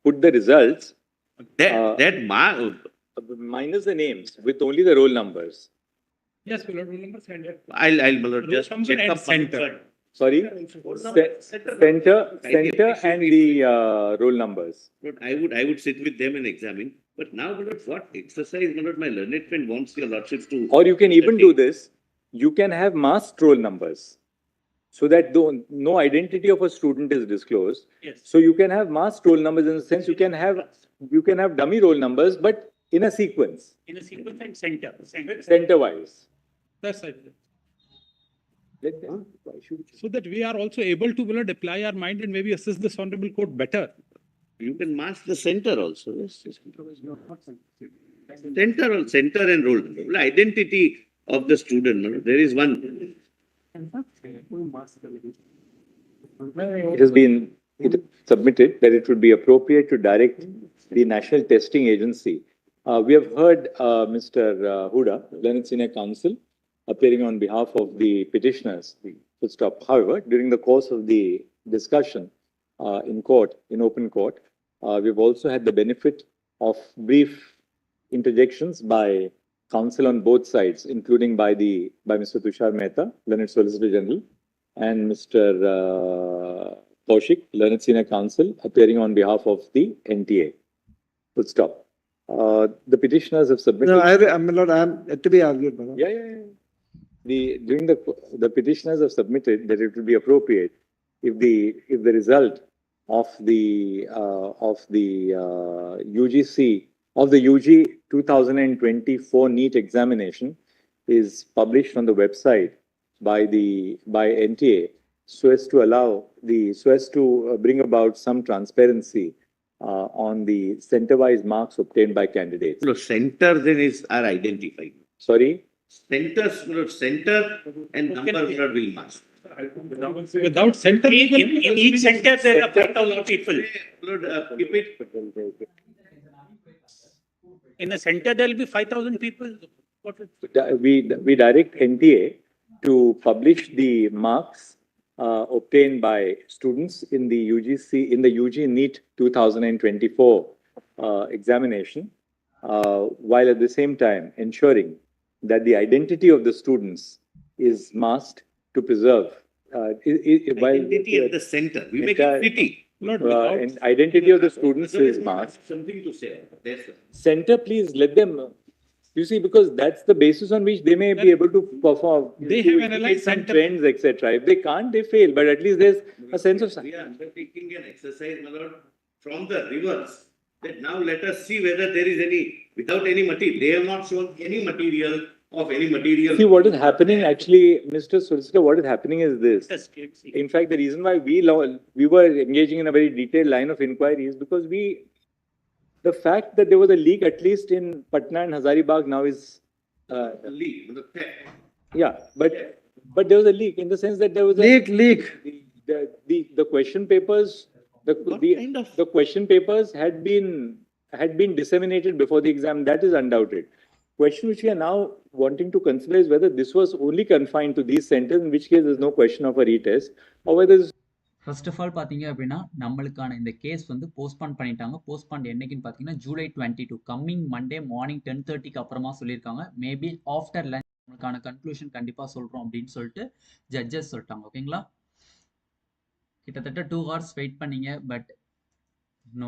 put the results, That minus the names with only the roll numbers? yes we will remember send it. I'll my lord, Roll just number check and up. Sorry? Center and the roll numbers. Lord, I would sit with them and examine. But now, my lord, what exercise, my lord, my learned friend wants your lordships to. Or you can even do this, you can have masked roll numbers. So that though no identity of a student is disclosed. Yes. So you can have masked roll numbers in the sense you can have dummy roll numbers, but in a sequence, In a sequence and center. center wise. That's it. So that we are also able to apply our mind and maybe assist this honorable court better. You can mask the center also. Yes. Center and roll number. Well, identity of the student. No? There is one. It has been submitted that it would be appropriate to direct the National Testing Agency. We have heard Mr. Huda, Learned Senior Counsel, appearing on behalf of the petitioners. Full stop. However, during the course of the discussion in court, in open court, we've also had the benefit of brief interjections by counsel on both sides, including by Mr. Tushar Mehta, Learned Solicitor General, and Mr. Kaushik, Learned Senior Counsel, appearing on behalf of the NTA. Full stop. The petitioners have submitted. No, my lord, I am yet to be argued, my lord. Yeah. The petitioners have submitted that it would be appropriate if the result of the UG 2024 Neet examination is published on the website by NTA, so as to bring about some transparency on the center-wise marks obtained by candidates. No, center then are identified. Sorry? Center and number will mask. Without center, In each center, there are 5,000 people. Lord, keep it. In the center, there will be 5,000 people. We direct NTA to publish the marks obtained by students in the UG Neet 2024 examination, while at the same time ensuring that the identity of the students is masked to preserve. Identity at the center. We make it pretty. And identity of the students is masked. Something to say. Yes, sir. Center, please let them. You see, because that's the basis on which they may be able to perform. They to have indicate analyzed some center. trends, etc. If they can't, they fail. But at least there's a sense of. We are undertaking an exercise, my lord, from the reverse. That now let us see whether there is any, without any material. They have not shown any material of any material. See, what is happening actually, Mr. Solicitor, what is happening is this. In fact, the reason why we were engaging in a very detailed line of inquiry is because the fact that there was a leak, at least in Patna and Hazaribagh now is, Leak, the theft. yeah, but there was a leak in the sense that there was Leak. the question papers, the question papers had been disseminated before the exam. That is undoubted. Question which we are now wanting to consider is whether this was only confined to these centers, in which case there's no question of a retest, or whether this. First of all பார்த்தீங்க அப்படின்னா நம்மளுக்கான இந்த case வந்து postpone பண்ணிட்டாங்க. Postpone என்னைக்குன்னு பார்த்தீங்கன்னா July 22 coming Monday morning 10:30க்கு அப்புறமா சொல்லியிருக்காங்க. Maybe after lunch நம்மளுக்கான கன்க்ளூஷன் கண்டிப்பாக சொல்கிறோம் அப்படின்னு சொல்லிட்டு ஜட்ஜஸ் சொல்லிட்டாங்க. ஓகேங்களா? கிட்டத்தட்ட 2 hours வெயிட் பண்ணீங்க. பட்